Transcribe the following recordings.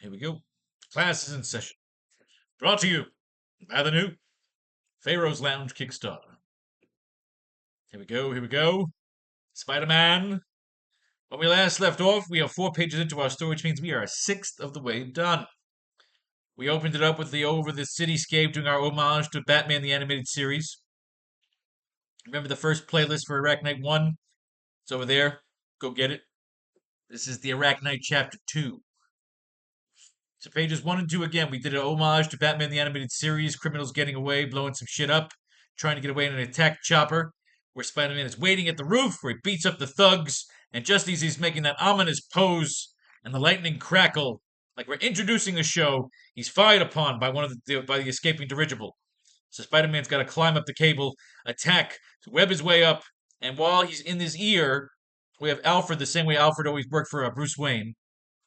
Here we go. Class is in session. Brought to you by the new Faro's Lounge Kickstarter. Here we go, here we go. Spider-Man. When we last left off, we are 4 pages into our story, which means we are a sixth of the way done. We opened it up with the over the cityscape doing our homage to Batman the Animated Series. Remember the first playlist for AracKnight 1? It's over there. Go get it. This is the AracKnight Chapter 2. So pages 1 and 2 again, we did an homage to Batman the Animated Series, criminals getting away, blowing some shit up, trying to get away in an attack chopper, where Spider-Man is waiting at the roof, where he beats up the thugs, and just as he's making that ominous pose, and the lightning crackle, like we're introducing a show, he's fired upon by by the escaping dirigible. So Spider-Man's got to climb up the cable, attack, web his way up, and while he's in his ear, we have Alfred the same way Alfred always worked for Bruce Wayne.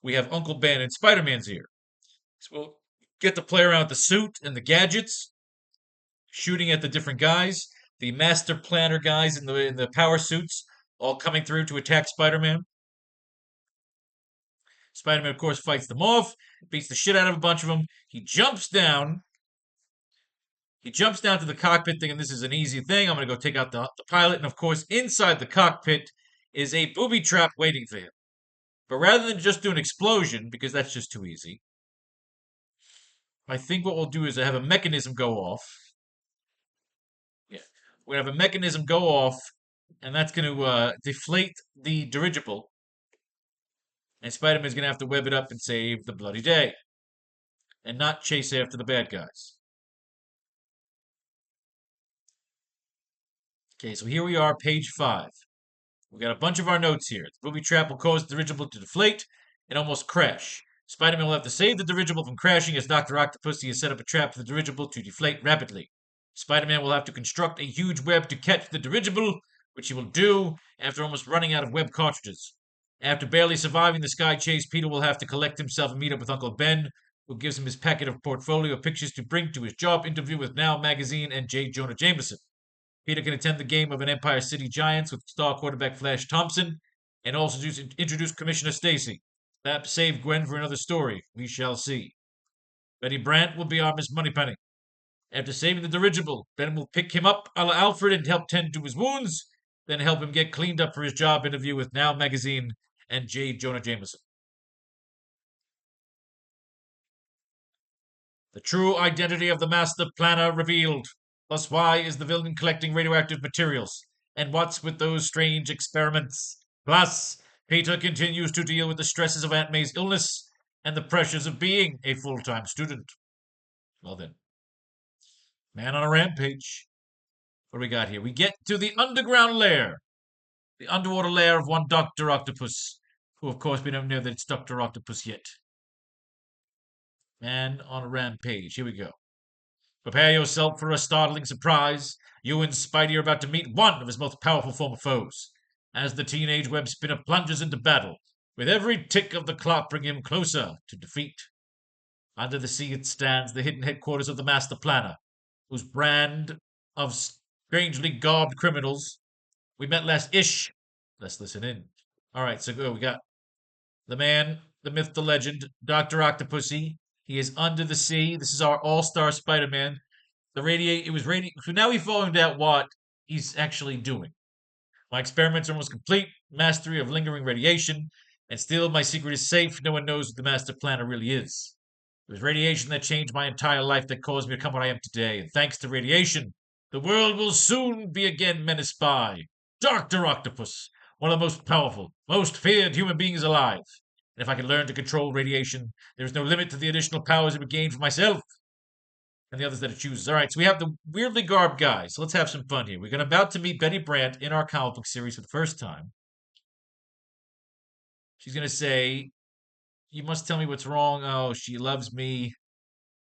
We have Uncle Ben in Spider-Man's ear. So we'll get to play around with the suit and the gadgets, shooting at the different guys, the master planner guys in the power suits, all coming through to attack Spider-Man. Spider-Man, of course, fights them off, beats the shit out of a bunch of them. He jumps down. He jumps down to the cockpit thing, and this is an easy thing. I'm going to go take out the pilot. And of course, inside the cockpit is a booby trap waiting for him. But rather than just do an explosion, because that's just too easy, I think what we'll do is have a mechanism go off. Yeah, we're going to have a mechanism go off, and that's going to deflate the dirigible. And Spider-Man's going to have to web it up and save the bloody day. And not chase after the bad guys. Okay, so here we are, page 5. We got a bunch of our notes here. The booby trap will cause the dirigible to deflate and almost crash. Spider-Man will have to save the dirigible from crashing as Dr. Octopus has set up a trap for the dirigible to deflate rapidly. Spider-Man will have to construct a huge web to catch the dirigible, which he will do after almost running out of web cartridges. After barely surviving the sky chase, Peter will have to collect himself and meet up with Uncle Ben, who gives him his packet of portfolio pictures to bring to his job interview with Now Magazine and J. Jonah Jameson. Peter can attend the game of an Empire City Giants with star quarterback Flash Thompson, and also introduce Commissioner Stacy. Perhaps save Gwen for another story. We shall see. Betty Brant will be our Miss Moneypenny. After saving the dirigible, Ben will pick him up a la Alfred and help tend to his wounds, then help him get cleaned up for his job interview with Now Magazine and J. Jonah Jameson. The true identity of the master planner revealed. Plus, why is the villain collecting radioactive materials? And what's with those strange experiments? Plus, Peter continues to deal with the stresses of Aunt May's illness and the pressures of being a full-time student. Well then, man on a rampage. What do we got here? We get to the underground lair. The underwater lair of one Dr. Octopus, who of course we don't know that it's Dr. Octopus yet. Man on a rampage. Here we go. Prepare yourself for a startling surprise. You and Spidey are about to meet one of his most powerful former foes. As the teenage web spinner plunges into battle, with every tick of the clock bringing him closer to defeat. Under the sea it stands, the hidden headquarters of the Master Planner, whose brand of strangely garbed criminals we met last ish. Let's listen in. All right, so go. We got the man, the myth, the legend, Dr. Octopussy. He is under the sea. This is our all-star Spider-Man. So now we found out what he's actually doing. My experiments are almost complete. Mastery of lingering radiation. And still, my secret is safe. No one knows what the Master Planner really is. It was radiation that changed my entire life that caused me to become what I am today. And thanks to radiation, the world will soon be again menaced by Dr. Octopus, one of the most powerful, most feared human beings alive. And if I can learn to control radiation, there is no limit to the additional powers it would gain for myself and the others that it chooses. All right, so we have the weirdly garbed guys. So let's have some fun here. We're about to meet Betty Brant in our comic book series for the first time. She's going to say, you must tell me what's wrong. Oh, she loves me.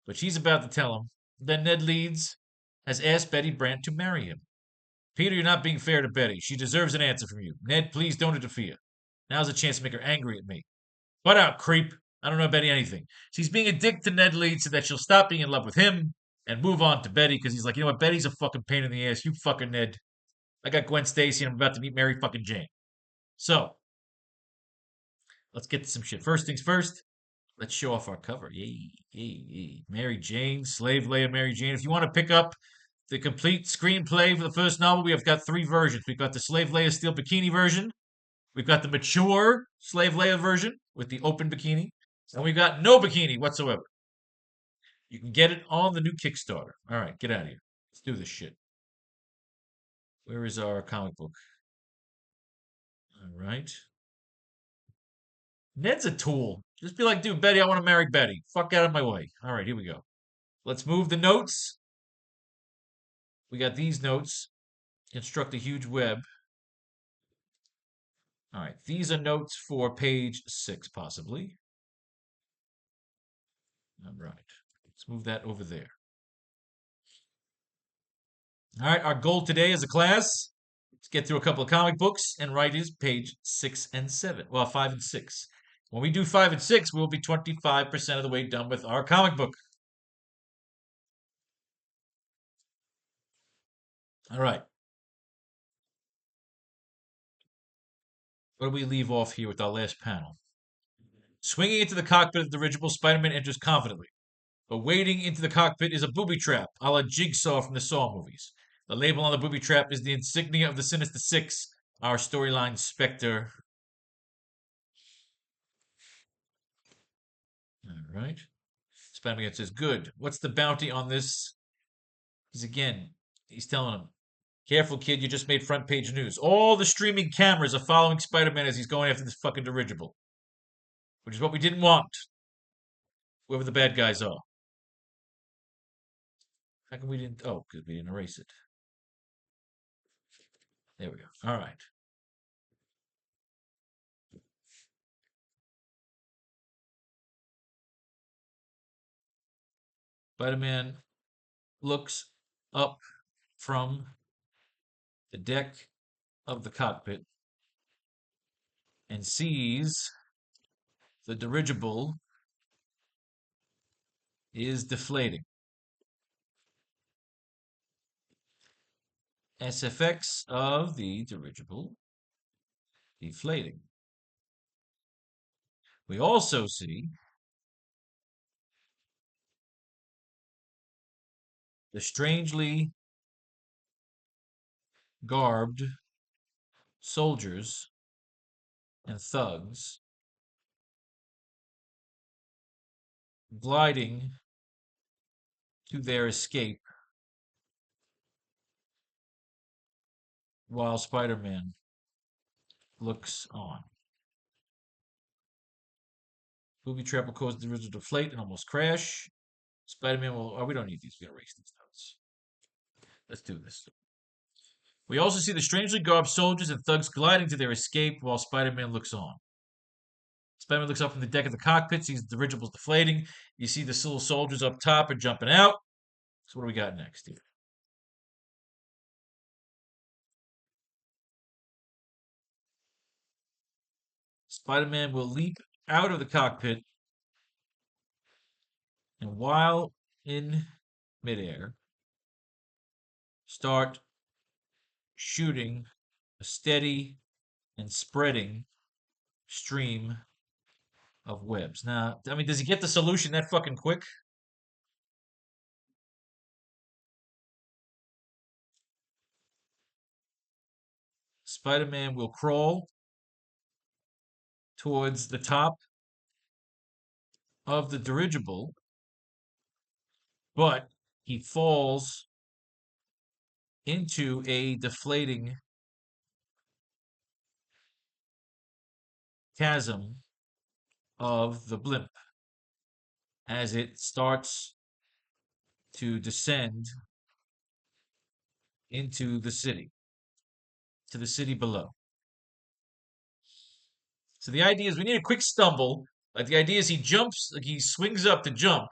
But she's about to tell him. Then Ned Leeds has asked Betty Brant to marry him. Peter, you're not being fair to Betty. She deserves an answer from you. Ned, please don't interfere. Now's a chance to make her angry at me. Butt out, creep. I don't know Betty anything. She's being a dick to Ned Leeds so that she'll stop being in love with him and move on to Betty because he's like, you know what, Betty's a fucking pain in the ass. You fucking Ned. I got Gwen Stacy and I'm about to meet Mary fucking Jane. So, let's get to some shit. First things first, Let's show off our cover. Yay, yay, yay. Mary Jane, Slave Leia Mary Jane. If you want to pick up the complete screenplay for the first novel, we have got three versions. We've got the Slave Leia Steel Bikini version. We've got the mature Slave Leia version with the open bikini. And we've got no bikini whatsoever. You can get it on the new Kickstarter. All right, get out of here. Let's do this shit. Where is our comic book? All right. Ned's a tool. Just be like, dude, Betty, I want to marry Betty. Fuck out of my way. All right, here we go. Let's move the notes. We got these notes. Construct a huge web. All right, these are notes for page 6, possibly. All right, let's move that over there. All right, our goal today as a class, let's get through a couple of comic books and write is page 6 and 7. Well, 5 and 6. When we do 5 and 6, we'll be 25% of the way done with our comic book. All right. What do we leave off here with our last panel? Swinging into the cockpit of the dirigible, Spider-Man enters confidently. But wading into the cockpit is a booby trap, a la Jigsaw from the Saw movies. The label on the booby trap is the insignia of the Sinister Six, our storyline Spectre. All right. Spider-Man says, good. What's the bounty on this? He's telling him, careful, kid, you just made front page news. All the streaming cameras are following Spider-Man as he's going after this fucking dirigible. Which is what we didn't want. Whoever the bad guys are. How come we didn't? Oh, because we didn't erase it. There we go. All right. Spider-Man looks up from the deck of the cockpit and sees the dirigible is deflating. SFX of the dirigible deflating. We also see the strangely garbed soldiers and thugs gliding to their escape while Spider-Man looks on. Booby trap will cause the dirigible to deflate and almost crash. Spider-Man will. Oh, we don't need these. We gotta erase these notes. Let's do this. We also see the strangely garbed soldiers and thugs gliding to their escape while Spider-Man looks on. Spider-Man looks up from the deck of the cockpit, sees the dirigible's deflating. You see the little soldiers up top are jumping out. So what do we got next here? Spider-Man will leap out of the cockpit, and while in midair, start shooting a steady and spreading stream of webs. Now, I mean, does he get the solution that fucking quick? Spider-Man will crawl towards the top of the dirigible, but he falls into a deflating chasm of the blimp as it starts to descend into the city, to the city below. So the idea is we need a quick stumble. Like the idea is he jumps, like he swings up to jump,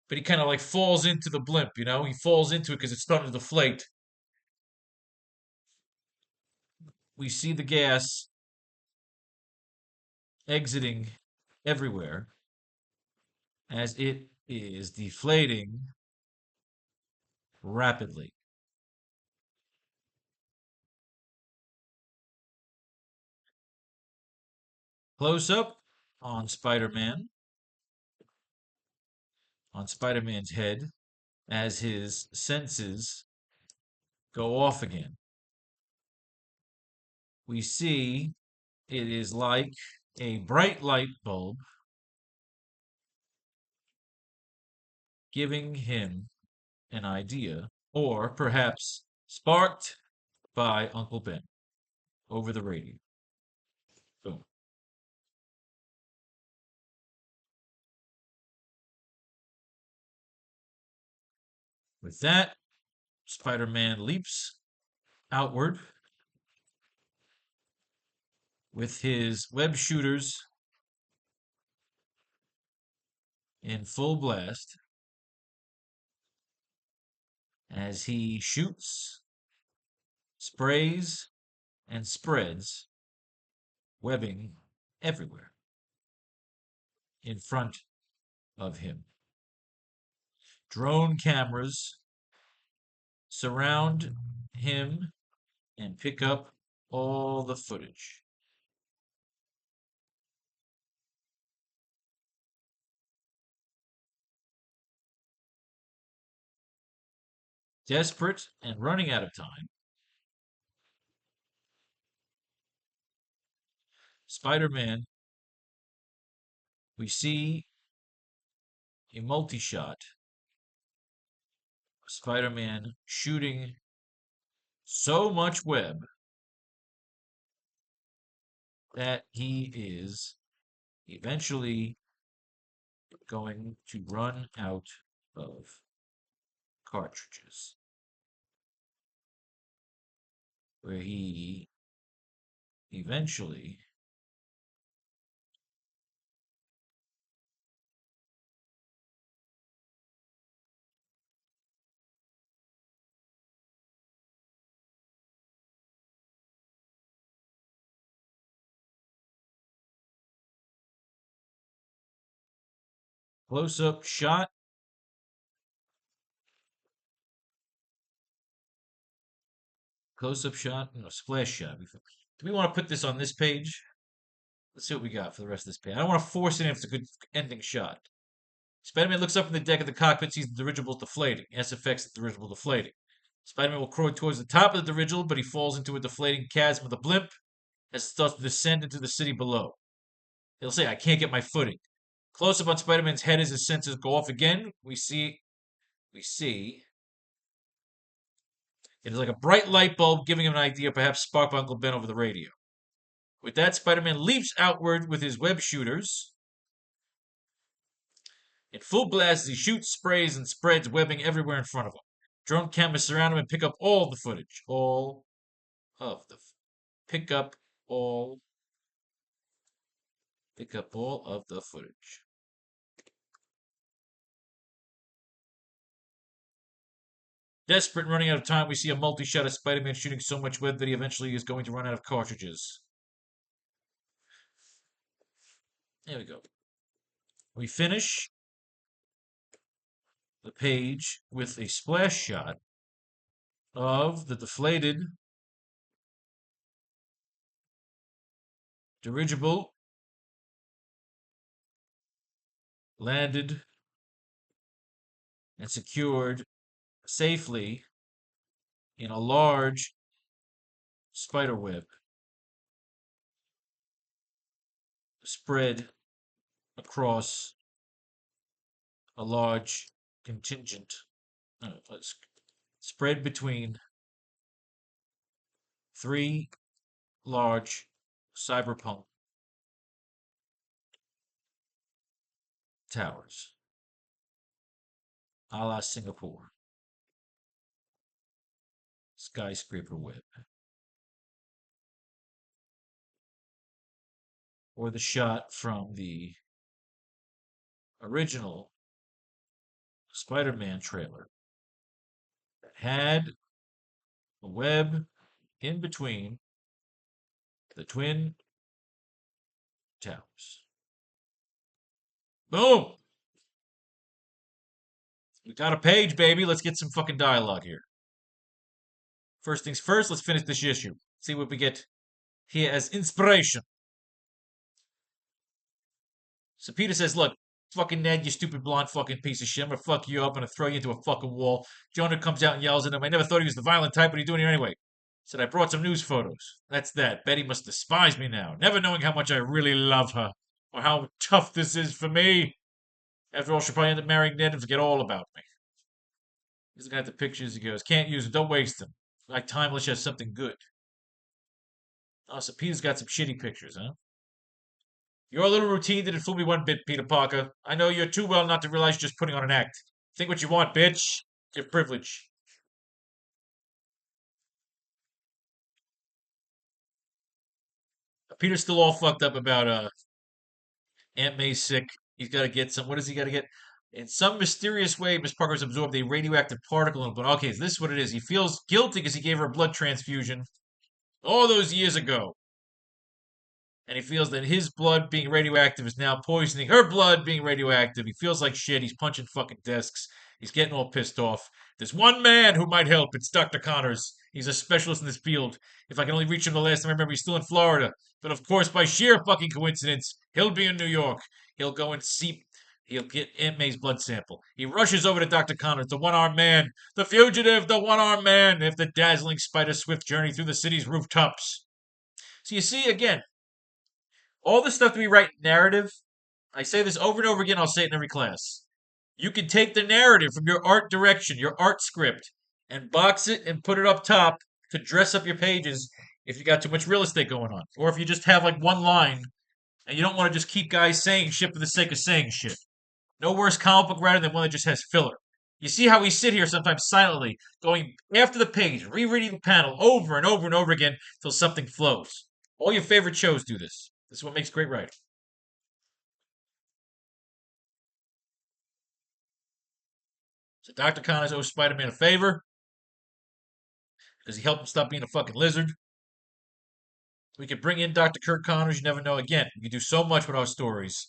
but he kind of like falls into the blimp, you know? He falls into it because it's starting to deflate. We see the gas exiting everywhere as it is deflating rapidly. Close up on Spider-Man on Spider-Man's head as his senses go off again. We see it is like a bright light bulb giving him an idea, or perhaps sparked by Uncle Ben over the radio. Boom. With that, Spider-Man leaps outward with his web shooters in full blast as he shoots, sprays, and spreads webbing everywhere in front of him. Drone cameras surround him and pick up all the footage. Desperate and running out of time, Spider-Man, we see a multi-shot. Spider-Man shooting so much web that he is eventually going to run out of cartridges, where he eventually close-up shot. Close-up shot, no, splash shot. Do we want to put this on this page? Let's see what we got for the rest of this page. I don't want to force it if it's a good ending shot. Spider-Man looks up from the deck of the cockpit, sees the dirigible deflating. SFX the dirigible deflating. Spider-Man will crawl towards the top of the dirigible, but he falls into a deflating chasm with a blimp as it starts to descend into the city below. He'll say, I can't get my footing. Close up on Spider-Man's head as his sensors go off again. We see it is like a bright light bulb giving him an idea, perhaps sparked by Uncle Ben over the radio. With that, Spider-Man leaps outward with his web shooters in full blast as he shoots, sprays, and spreads webbing everywhere in front of him. Drone cameras surround him and pick up all the footage. Pick up all of the footage. Desperate and running out of time, we see a multi-shot of Spider-Man shooting so much web that he eventually is going to run out of cartridges. There we go. We finish the page with a splash shot of the deflated dirigible landed and secured safely in a large spider web spread across a large contingent, spread between three large cyberpunk towers, a la Singapore. Skyscraper web. Or the shot from the original Spider-Man trailer that had a web in between the twin towers. Boom! We got a page, baby. Let's get some fucking dialogue here. First things first, let's finish this issue. See what we get here as inspiration. So Peter says, look, Fucking Ned, you stupid blonde fucking piece of shit. I'm gonna fuck you up. I'm gonna throw you into a fucking wall. Jonah comes out and yells at him. I never thought he was the violent type. What are you doing here anyway? Said I brought some news photos. That's that. Betty must despise me now, never knowing how much I really love her. Or how tough this is for me. After all, she'll probably end up marrying Ned and forget all about me. He's looking at the pictures. He goes, can't use them. Don't waste them. Like Timeless has something good. Oh, so Peter's got some shitty pictures, huh? Your little routine didn't fool me one bit, Peter Parker. I know you're too well not to realize you're just putting on an act. Think what you want, bitch. Your privilege. Peter's still all fucked up about Aunt May's sick. He's got to get some. What does he got to get? In some mysterious way, Miss Parker's absorbed a radioactive particle in the blood. Okay, so this is what it is. He feels guilty because he gave her a blood transfusion all those years ago. And he feels that his blood being radioactive is now poisoning her blood being radioactive. He feels like shit. He's punching fucking desks. He's getting all pissed off. There's one man who might help. It's Dr. Connors. He's a specialist in this field. If I can only reach him the last time I remember, he's still in Florida. But of course, by sheer fucking coincidence, he'll be in New York. He'll go and see. He'll get Aunt May's blood sample. He rushes over to Dr. Connors, the one-armed man, the fugitive, the one-armed man, after the dazzling spider-swift journey through the city's rooftops. So you see, again, all the stuff that we write in narrative, I say this over and over again, I'll say it in every class. You can take the narrative from your art direction, your art script, and box it and put it up top to dress up your pages if you got too much real estate going on. Or if you just have like one line and you don't want to just keep guys saying shit for the sake of saying shit. No worse comic book writer than one that just has filler. You see how we sit here sometimes silently, going after the page, rereading the panel over and over and over again until something flows. All your favorite shows do this. This is what makes great writing. So Dr. Connors owes Spider-Man a favor because he helped him stop being a fucking lizard. We could bring in Dr. Kurt Connors. You never know. Again, we can do so much with our stories.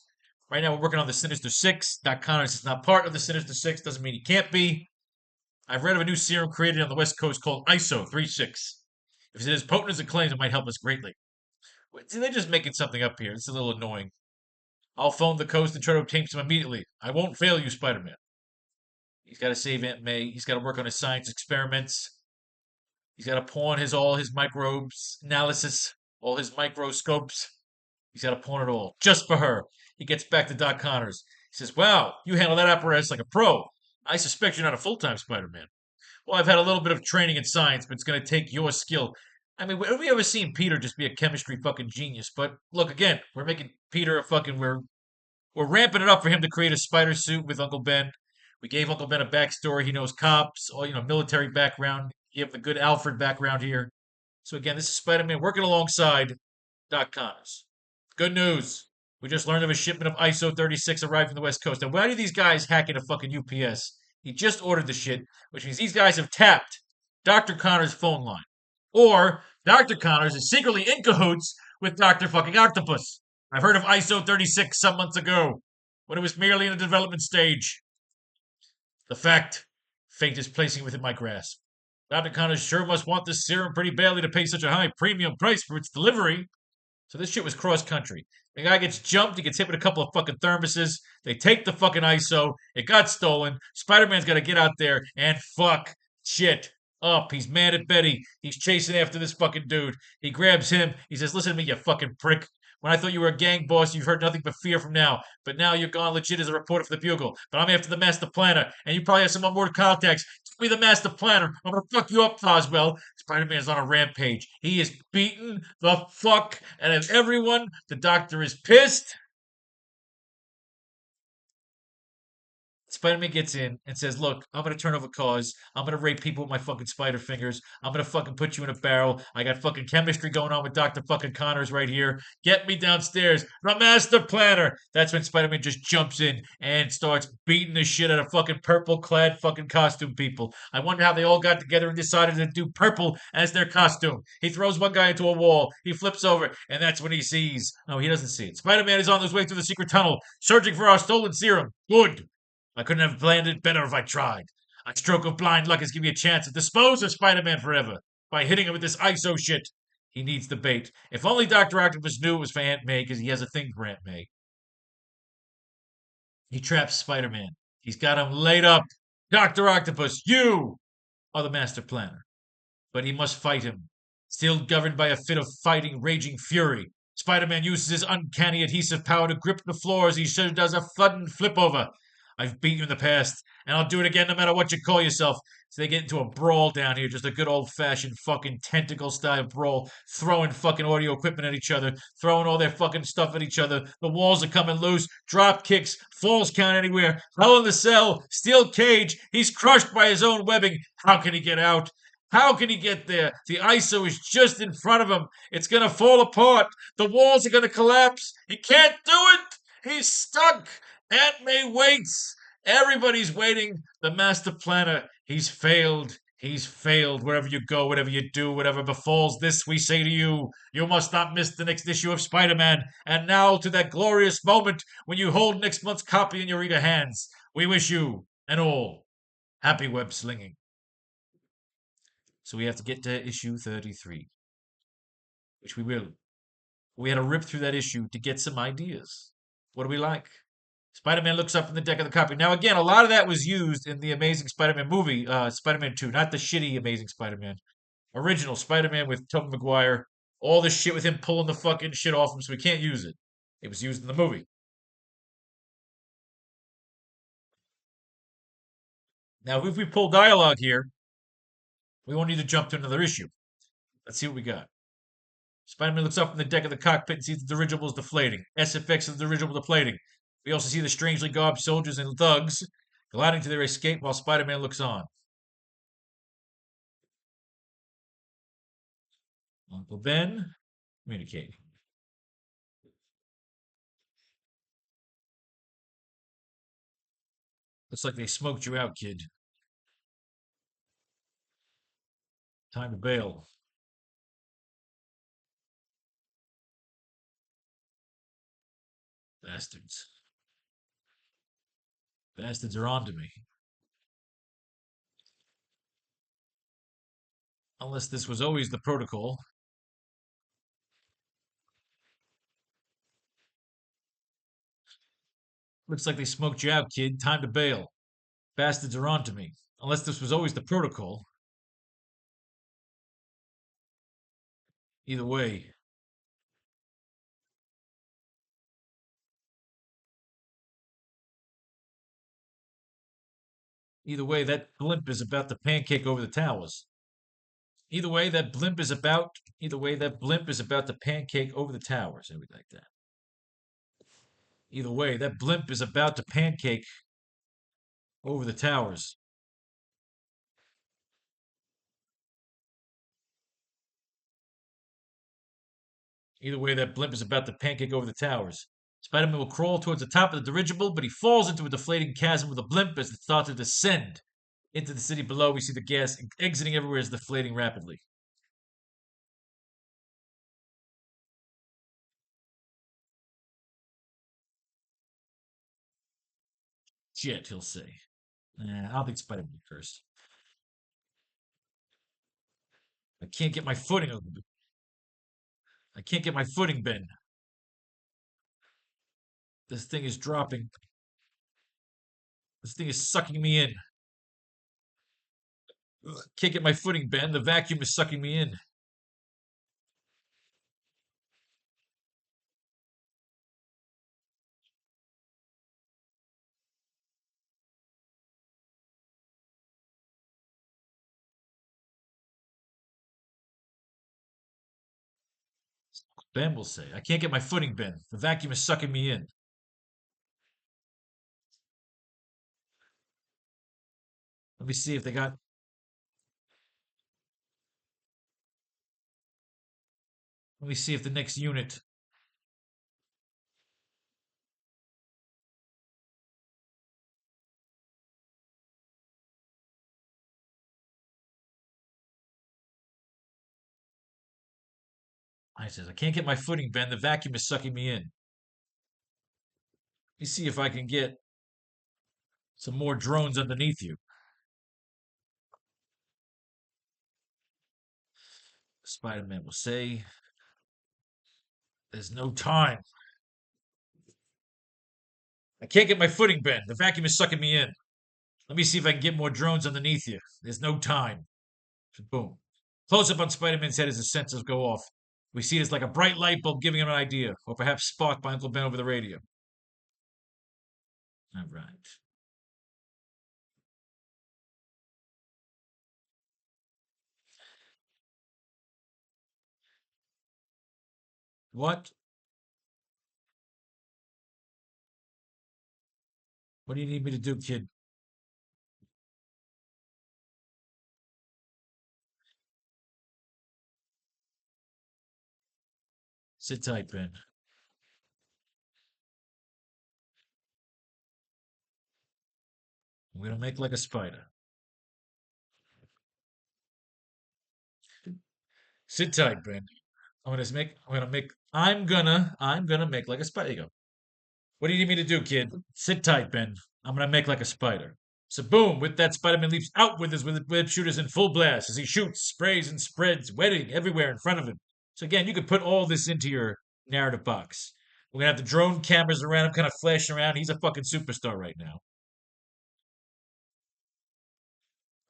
Right now, we're working on the Sinister Six. Doc Connors is not part of the Sinister Six. Doesn't mean he can't be. I've read of a new serum created on the West Coast called ISO 36. If it's as potent as it claims, it might help us greatly. See, they're just making something up here. It's a little annoying. I'll phone the coast and try to obtain some immediately. I won't fail you, Spider-Man. He's got to save Aunt May. He's got to work on his science experiments. He's got to pawn all his microbes analysis, all his microscopes. He's got to pawn it all just for her. He gets back to Doc Connors. He says, "Wow, you handle that apparatus like a pro. I suspect you're not a full-time Spider-Man." "Well, I've had a little bit of training in science, but it's going to take your skill." I mean, have we ever seen Peter just be a chemistry fucking genius? But look, again, we're making Peter a fucking we're ramping it up for him to create a spider suit with Uncle Ben. We gave Uncle Ben a backstory. He knows cops, all military background. You have the good Alfred background here. So again, this is Spider-Man working alongside Doc Connors. Good news. We just learned of a shipment of ISO 36 arrived from the West Coast. Now, why do these guys hack into fucking UPS? He just ordered the shit, which means these guys have tapped Dr. Connors' phone line. Or Dr. Connors is secretly in cahoots with Dr. fucking Octopus. I've heard of ISO 36 some months ago, when it was merely in the development stage. The fact, fate is placing within my grasp. Dr. Connors sure must want this serum pretty badly to pay such a high premium price for its delivery. So this shit was cross country. The guy gets jumped, he gets hit with a couple of fucking thermoses. They take the fucking ISO. It got stolen. Spider-Man's got to get out there and fuck shit up. He's mad at Betty. He's chasing after this fucking dude. He grabs him. He says, "Listen to me, you fucking prick. When I thought you were a gang boss, you've heard nothing but fear from now. But now you're gone legit as a reporter for the Bugle. But I'm after the master planner, and you probably have some onboard contacts. Give me the master planner. I'm gonna fuck you up, Oswell." Spider-Man's on a rampage. He is beaten the fuck out of everyone. The doctor is pissed. Spider-Man gets in and says, "Look, I'm gonna turn over cars. I'm gonna rape people with my fucking spider fingers. I'm gonna fucking put you in a barrel. I got fucking chemistry going on with Dr. fucking Connors right here. Get me downstairs. The master planner." That's when Spider-Man just jumps in and starts beating the shit out of fucking purple clad fucking costume people. I wonder how they all got together and decided to do purple as their costume. He throws one guy into a wall. He flips over, and that's when he sees. No, he doesn't see it. Spider-Man is on his way through the secret tunnel, searching for our stolen serum. Good. I couldn't have planned it better if I tried. A stroke of blind luck has given me a chance to dispose of Spider-Man forever by hitting him with this ISO shit. He needs the bait. If only Dr. Octopus knew it was for Aunt May, because he has a thing for Aunt May. He traps Spider-Man. He's got him laid up. Dr. Octopus, you are the master planner. But he must fight him. Still governed by a fit of fighting, raging fury, Spider-Man uses his uncanny adhesive power to grip the floor as he does a sudden flip over. I've beat you in the past, and I'll do it again no matter what you call yourself. So they get into a brawl down here, just a good old fashioned fucking tentacle style brawl, throwing fucking audio equipment at each other, throwing all their fucking stuff at each other. The walls are coming loose, drop kicks, falls count anywhere, hell in the cell, steel cage. He's crushed by his own webbing. How can he get out? How can he get there? The ISO is just in front of him. It's going to fall apart. The walls are going to collapse. He can't do it. He's stuck. Aunt May waits. Everybody's waiting. The master planner, he's failed. He's failed. Wherever you go, whatever you do, whatever befalls this, we say to you, you must not miss the next issue of Spider-Man. And now to that glorious moment when you hold next month's copy in your reader hands. We wish you and all happy web slinging. So we have to get to issue 33, which we will. We had to rip through that issue to get some ideas. What do we like? Spider-Man looks up from the deck of the copy. Now, again, a lot of that was used in the Amazing Spider-Man movie, Spider-Man 2, not the shitty Amazing Spider-Man. Original Spider-Man with Tobey Maguire. All this shit with him pulling the fucking shit off him, so we can't use it. It was used in the movie. Now, if we pull dialogue here, we won't need to jump to another issue. Let's see what we got. Spider-Man looks up from the deck of the cockpit and sees the dirigible is deflating. SFX of the dirigible deflating. We also see the strangely garbed soldiers and thugs gliding to their escape while Spider-Man looks on. Uncle Ben communicating. Looks like they smoked you out, kid. Time to bail. Bastards. Bastards are on to me. Unless this was always the protocol. Looks like they smoked you out, kid. Time to bail. Bastards are on to me. Unless this was always the protocol. Either way. Either way, that blimp is about to pancake over the towers. Either way, that blimp is about. Either way, that blimp is about to pancake over the towers. And we like that. Either way, that blimp is about to pancake over the towers. Either way, that blimp is about to pancake over the towers. Spider-Man will crawl towards the top of the dirigible, but he falls into a deflating chasm with a blimp as it starts to descend. Into the city below, we see the gas exiting everywhere as deflating rapidly. Shit, he'll say. Nah, I don't think Spider-Man cursed. I can't get my footing. I can't get my footing, Ben. This thing is dropping. This thing is sucking me in. Can't get my footing, Ben. The vacuum is sucking me in. Ben will say, I can't get my footing, Ben. The vacuum is sucking me in. Let me see if they got. Let me see if the next unit. I says, I can't get my footing, Ben. The vacuum is sucking me in. Let me see if I can get some more drones underneath you. Spider-Man will say, there's no time. I can't get my footing, Ben. The vacuum is sucking me in. Let me see if I can get more drones underneath you. There's no time. Boom. Close up on Spider Man's head as his sensors go off. We see it as like a bright light bulb giving him an idea, or perhaps sparked by Uncle Ben over the radio. All right. What? What do you need me to do, kid? Sit tight, Ben. I'm gonna make like a spider. Sit tight, Ben. I'm gonna make like a spider. There you go. What do you need me to do, kid? Sit tight, Ben. I'm gonna make like a spider. So boom, with that, Spider-Man leaps out with his web shooters in full blast as he shoots, sprays, and spreads, wetting everywhere in front of him. So again, you could put all this into your narrative box. We're gonna have the drone cameras around him, kind of flashing around. He's a fucking superstar right now.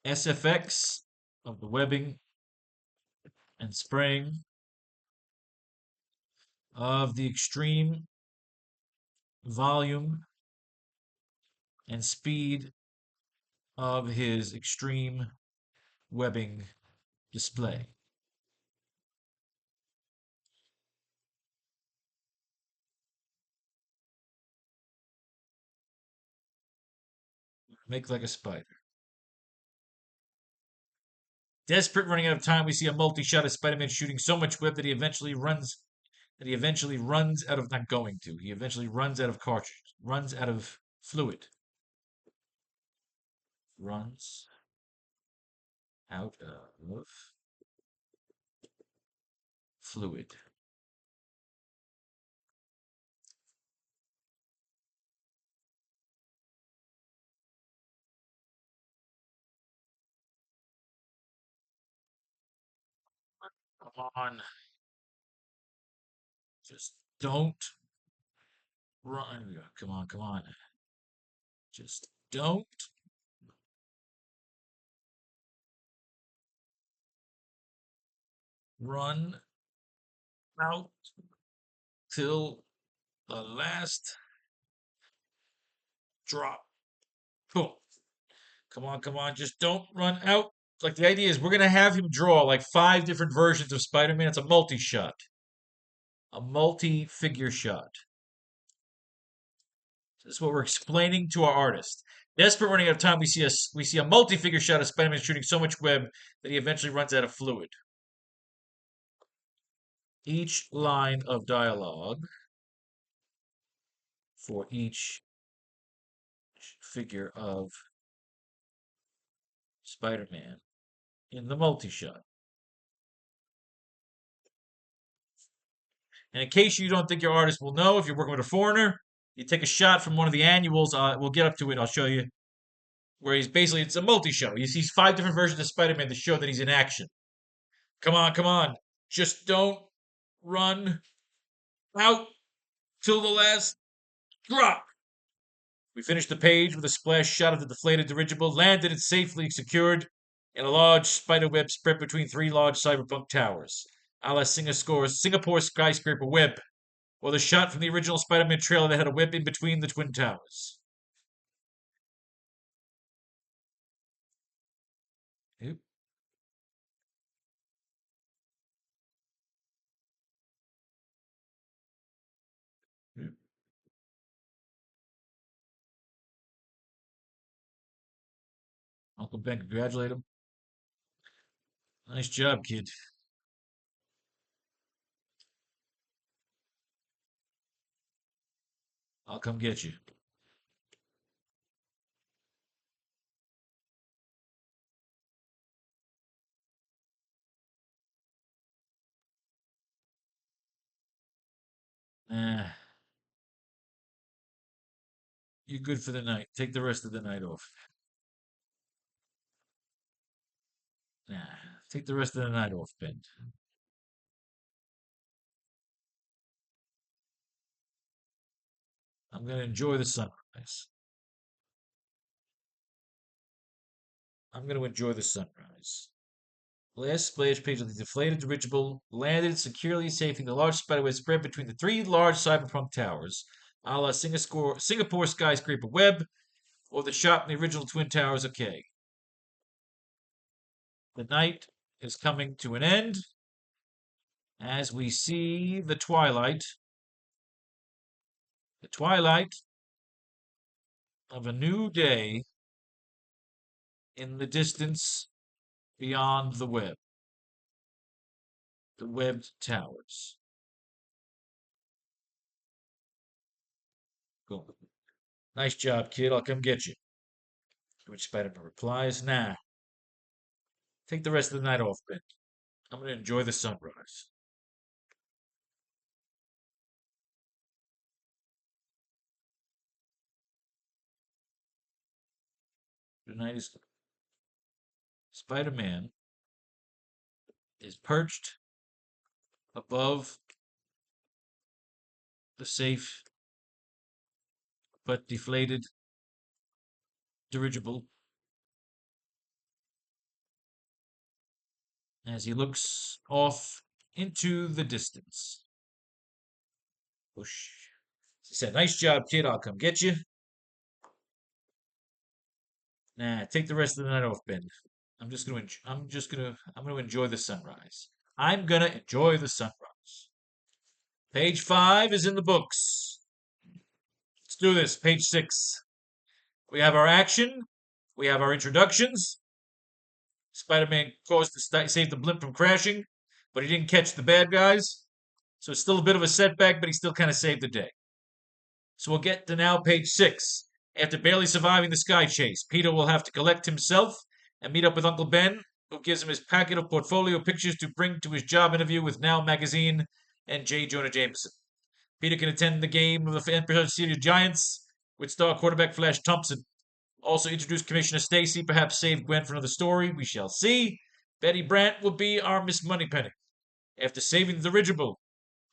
SFX of the webbing and spraying of the extreme volume and speed of his extreme webbing display. Make like a spider. Desperate, running out of time, we see a multi-shot of Spider-Man shooting so much web that he eventually runs out of not going to. He eventually runs out of cartridge, runs out of fluid. Runs out of fluid. Come on. Just don't run. Come on, come on. Just don't run out till the last drop. Boom. Come on, come on. Just don't run out. Like the idea is we're gonna have him draw like 5 different versions of Spider-Man. It's a multi-shot. A multi-figure shot. This is what we're explaining to our artist. Desperate, running out of time, we see a multi-figure shot of Spider-Man shooting so much web that he eventually runs out of fluid. Each line of dialogue for each figure of Spider-Man in the multi-shot. And in case you don't think your artist will know, if you're working with a foreigner, you take a shot from one of the annuals. We'll get up to it. I'll show you where it's a multi-show. He sees 5 different versions of Spider-Man to show that he's in action. Come on, come on. Just don't run out till the last drop. We finished the page with a splash shot of the deflated dirigible, landed it safely secured in a large spider web spread between 3 large cyberpunk towers, a la Singapore skyscraper web, or the shot from the original Spider-Man trailer that had a web in between the twin towers. Yep. Yep. Uncle Ben, congratulate him. Nice job, kid. I'll come get you. Ah, you're good for the night. Take the rest of the night off. Take the rest of the night off, Ben. I'm gonna enjoy the summer. sunrise. I'm going to enjoy the sunrise. Last splash page of the deflated dirigible landed securely, safing the large spiderweb spread between the three large cyberpunk towers, a la Singapore skyscraper web, or the shot in the original Twin Towers of K. The night is coming to an end as we see the twilight of a new day in the distance beyond the webbed towers. Cool. Nice job, kid. I'll come get you. To which Spiderman replies, nah. Take the rest of the night off, Ben. I'm going to enjoy the sunrise. Tonight is Spider-Man is perched above the safe but deflated dirigible as he looks off into the distance. Whoosh. He said, nice job, kid. I'll come get you. Nah, take the rest of the night off, Ben. I'm gonna enjoy the sunrise. I'm gonna enjoy the sunrise. Page 5 is in the books. Let's do this. Page 6. We have our action. We have our introductions. Spider-Man caused to save the blimp from crashing, but he didn't catch the bad guys. So it's still a bit of a setback, but he still kind of saved the day. So we'll get to now page 6. After barely surviving the sky chase, Peter will have to collect himself and meet up with Uncle Ben, who gives him his packet of portfolio pictures to bring to his job interview with Now Magazine and J. Jonah Jameson. Peter can attend the game of the Emperor Series Giants with star quarterback Flash Thompson. Also introduce Commissioner Stacy, perhaps save Gwen for another story. We shall see. Betty Brant will be our Miss Moneypenny. After saving the dirigible,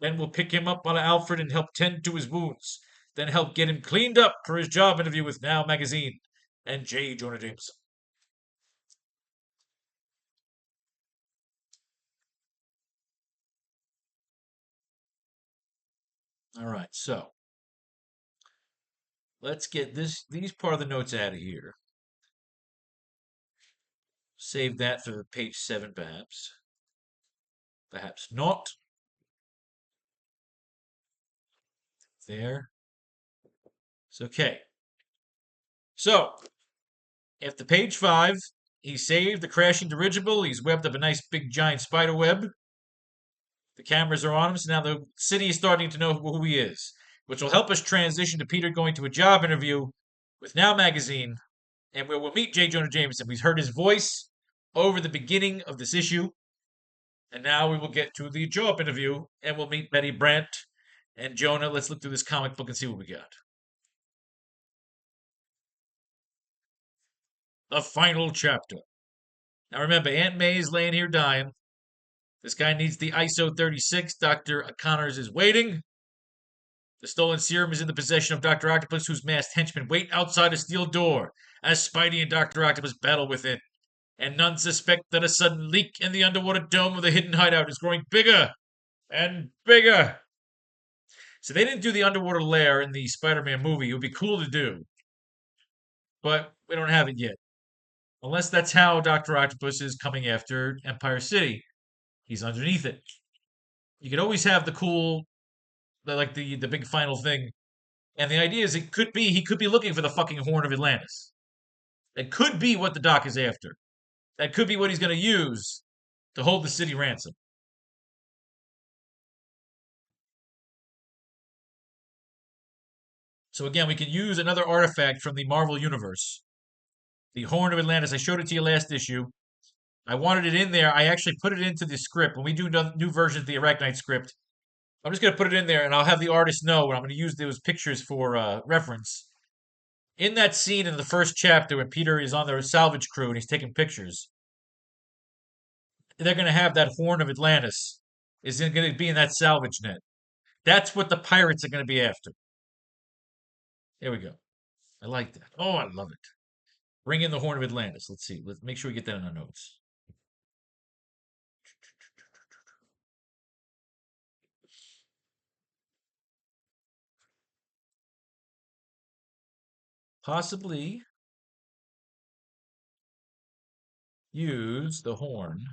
Ben will pick him up on Alfred and help tend to his wounds. Then help get him cleaned up for his job interview with Now Magazine and J. Jonah Jameson. All right, so let's get these part of the notes out of here. Save that for page 7, perhaps. Perhaps not. There. It's okay. So, after page 5, he saved the crashing dirigible. He's webbed up a nice big giant spider web. The cameras are on him, so now the city is starting to know who he is, which will help us transition to Peter going to a job interview with Now Magazine, and where we'll meet J. Jonah Jameson. We've heard his voice over the beginning of this issue, and now we will get to the job interview, and we'll meet Betty Brant and Jonah. Let's look through this comic book and see what we got. The final chapter. Now remember, Aunt May is laying here dying. This guy needs the ISO 36. Dr. Connors is waiting. The stolen serum is in the possession of Dr. Octopus, whose masked henchmen wait outside a steel door as Spidey and Dr. Octopus battle within. And none suspect that a sudden leak in the underwater dome of the hidden hideout is growing bigger and bigger. So they didn't do the underwater lair in the Spider-Man movie. It would be cool to do. But we don't have it yet. Unless that's how Dr. Octopus is coming after Empire City. He's underneath it. You could always have the cool, the big final thing. And the idea is he could be looking for the fucking Horn of Atlantis. That could be what the Doc is after. That could be what he's going to use to hold the city ransom. So again, we can use another artifact from the Marvel Universe. The Horn of Atlantis. I showed it to you last issue. I wanted it in there. I actually put it into the script. When we do new versions of the AracKnight script, I'm just going to put it in there and I'll have the artist know, and I'm going to use those pictures for reference. In that scene in the first chapter when Peter is on the salvage crew and he's taking pictures, they're going to have that Horn of Atlantis is going to be in that salvage net. That's what the pirates are going to be after. Here we go. I like that. Oh, I love it. Bring in the Horn of Atlantis. Let's see. Let's make sure we get that in our notes. Possibly use the Horn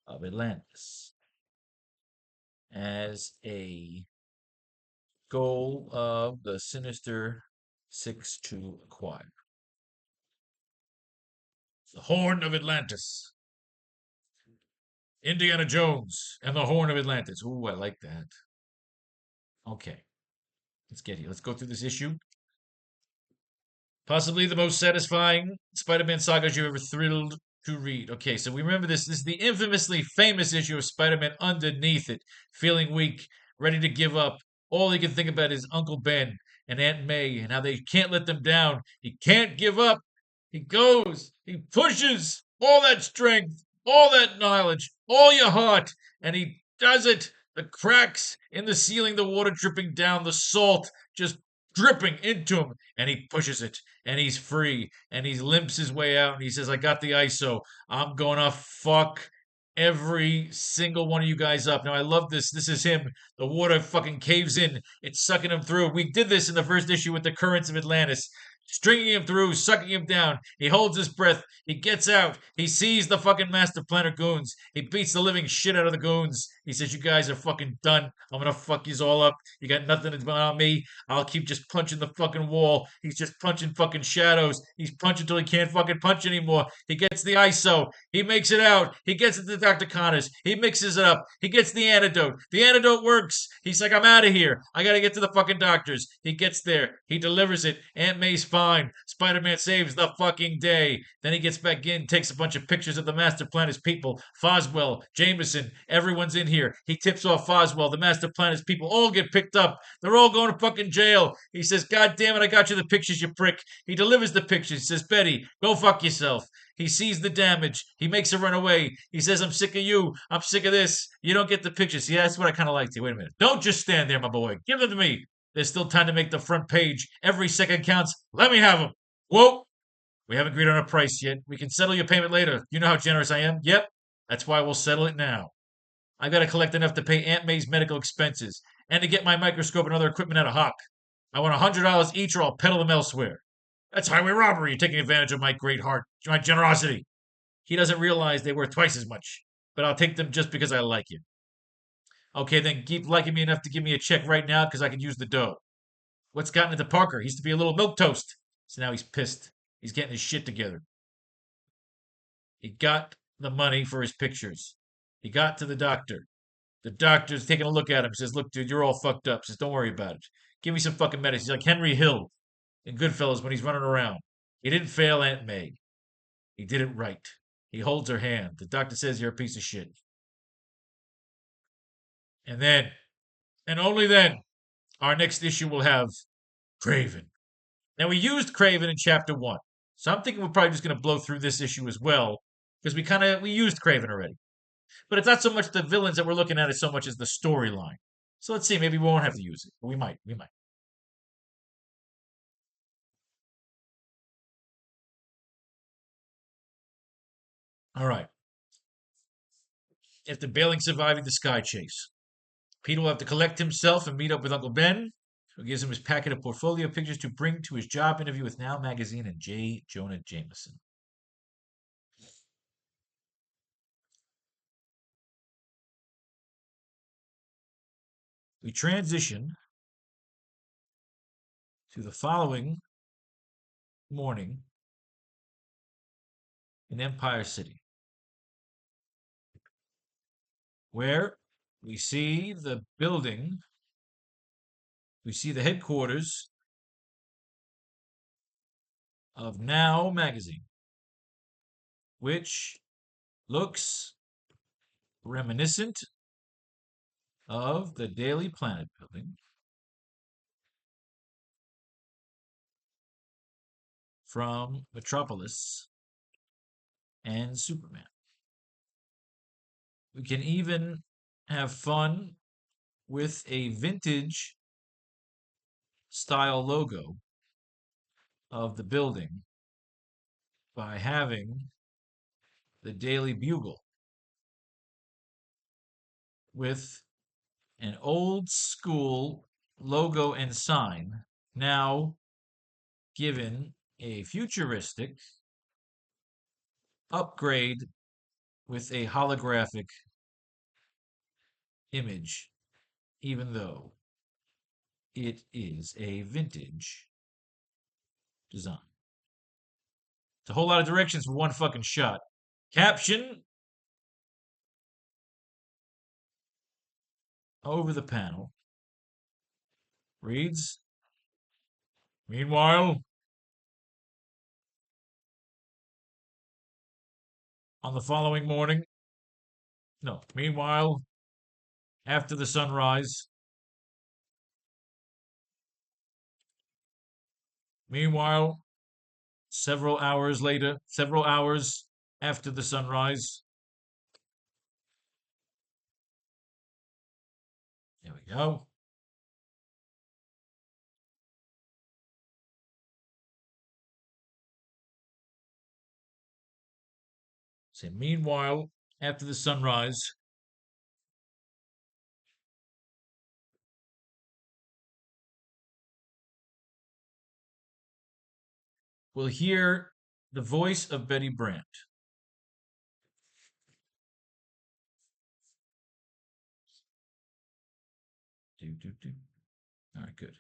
of Atlantis as a goal of the Sinister Six to acquire. The Horn of Atlantis. Indiana Jones and the Horn of Atlantis. Ooh, I like that. Okay, let's get here. Let's go through this issue. Possibly the most satisfying Spider-Man saga you've ever thrilled to read. Okay, so we remember this. This is the infamously famous issue of Spider-Man underneath it, feeling weak, ready to give up. All he can think about is Uncle Ben and Aunt May and how they can't let them down. He can't give up. He goes, he pushes all that strength, all that knowledge, all your heart, and he does it. The cracks in the ceiling, the water dripping down, the salt just dripping into him, and he pushes it, and he's free, and he limps his way out, and he says, I got the ISO. I'm gonna fuck every single one of you guys up. Now I love this. This is him. The water fucking caves in. It's sucking him through. We did this in the first issue with the currents of Atlantis. Stringing him through, sucking him down. He holds his breath. He gets out. He sees the fucking Master Planner goons. He beats the living shit out of the goons. He says, you guys are fucking done. I'm gonna fuck yous all up. You got nothing to do on me. I'll keep just punching the fucking wall. He's just punching fucking shadows. He's punching till he can't fucking punch anymore. He gets the ISO. He makes it out. He gets it to Dr. Connors. He mixes it up. He gets the antidote. The antidote works. He's like, I'm out of here. I gotta get to the fucking doctors. He gets there. He delivers it. Aunt May's fine. Spider-Man saves the fucking day. Then he gets back in, takes a bunch of pictures of the Master Planner's people. Foswell, Jameson, everyone's in here. He tips off Foswell. The Master Planner's people all get picked up. They're all going to fucking jail. He says, God damn it, I got you the pictures, you prick. He delivers the pictures. He says, Betty, go fuck yourself. He sees the damage. He makes her run away. He says, I'm sick of you. I'm sick of this. You don't get the pictures. See, that's what I kind of liked here. Wait a minute. Don't just stand there, my boy. Give them to me. There's still time to make the front page. Every second counts. Let me have them. Whoa. We haven't agreed on a price yet. We can settle your payment later. You know how generous I am? Yep. That's why we'll settle it now. I gotta collect enough to pay Aunt May's medical expenses and to get my microscope and other equipment out of Hawk. I want $100 each or I'll peddle them elsewhere. That's highway robbery. You're taking advantage of my great heart, my generosity. He doesn't realize they're worth twice as much, but I'll take them just because I like you. Okay, then keep liking me enough to give me a check right now because I can use the dough. What's gotten into Parker? He used to be a little milk toast. So now he's pissed. He's getting his shit together. He got the money for his pictures. He got to the doctor. The doctor's taking a look at him. Says, look, dude, you're all fucked up. Says, don't worry about it. Give me some fucking medicine. He's like Henry Hill in Goodfellas when he's running around. He didn't fail Aunt May. He did it right. He holds her hand. The doctor says you're a piece of shit. And then, and only then, our next issue will have Craven. Now, we used Craven in chapter 1. So I'm thinking we're probably just going to blow through this issue as well. Because we used Craven already. But it's not so much the villains that we're looking at as so much as the storyline. So let's see, maybe we won't have to use it. But we might. We might. All right. After bailing surviving the sky chase, Peter will have to collect himself and meet up with Uncle Ben, who gives him his packet of portfolio pictures to bring to his job interview with Now Magazine and J. Jonah Jameson. We transition to the following morning in Empire City, where we see the building, we see the headquarters of Now Magazine, which looks reminiscent of the Daily Planet building from Metropolis and Superman. We can even have fun with a vintage style logo of the building by having the Daily Bugle with an old school logo and sign, now given a futuristic upgrade with a holographic image, even though it is a vintage design. It's a whole lot of directions for one fucking shot. Caption over the panel reads, "Meanwhile, on the following morning, no, meanwhile, after the sunrise, meanwhile, several hours later, several hours after the sunrise." There we go. Say, meanwhile, after the sunrise, we'll hear the voice of Betty Brant. Do, do, do. All right, good.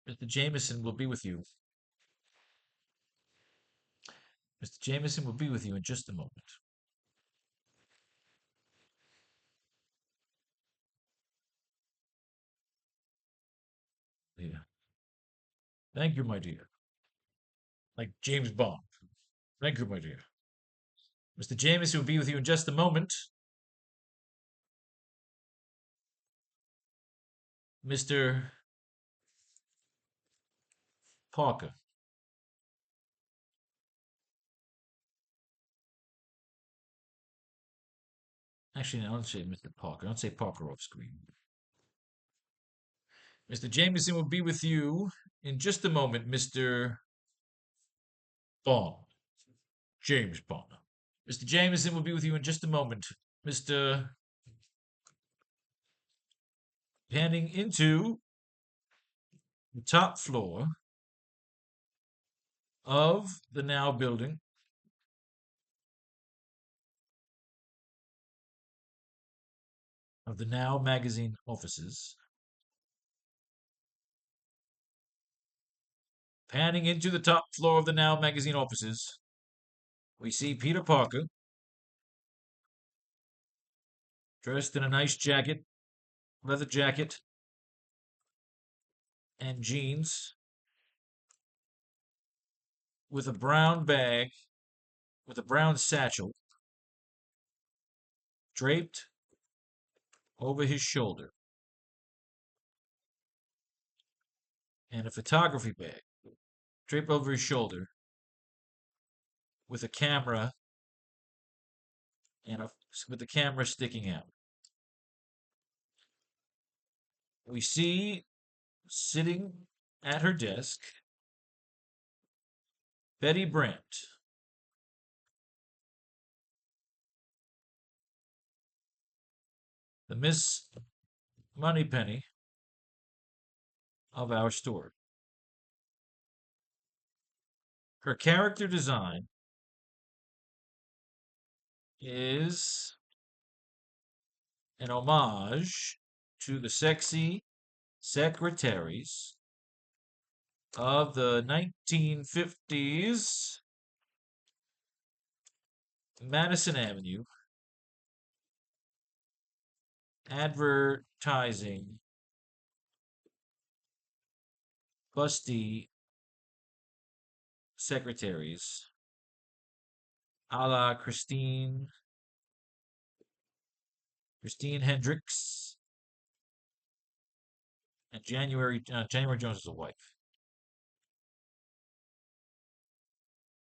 Mr. Jameson will be with you. Mr. Jameson will be with you in just a moment. Yeah. Thank you, my dear. Like James Bond. Thank you, my dear. Mr. Jameson will be with you in just a moment. Mr. Parker. Actually, no, I don't say Mr. Parker. I don't say Parker off screen. Mr. Jameson will be with you in just a moment, Mr. Bond. James Bond. Mr. Jameson will be with you in just a moment, Mr. Panning into the top floor of the Now building. Of the Now magazine offices. Panning into the top floor of the Now magazine offices, we see Peter Parker, dressed in a nice jacket, leather jacket, and jeans, with a brown bag, with a brown satchel, draped over his shoulder, and a photography bag draped over his shoulder, with a camera with the camera sticking out. We see sitting at her desk Betty Brant, the Miss Moneypenny of our story. Her character design is an homage to the sexy secretaries of the 1950s Madison Avenue advertising busty secretaries a la Christine Hendricks, and January Jones is a wife.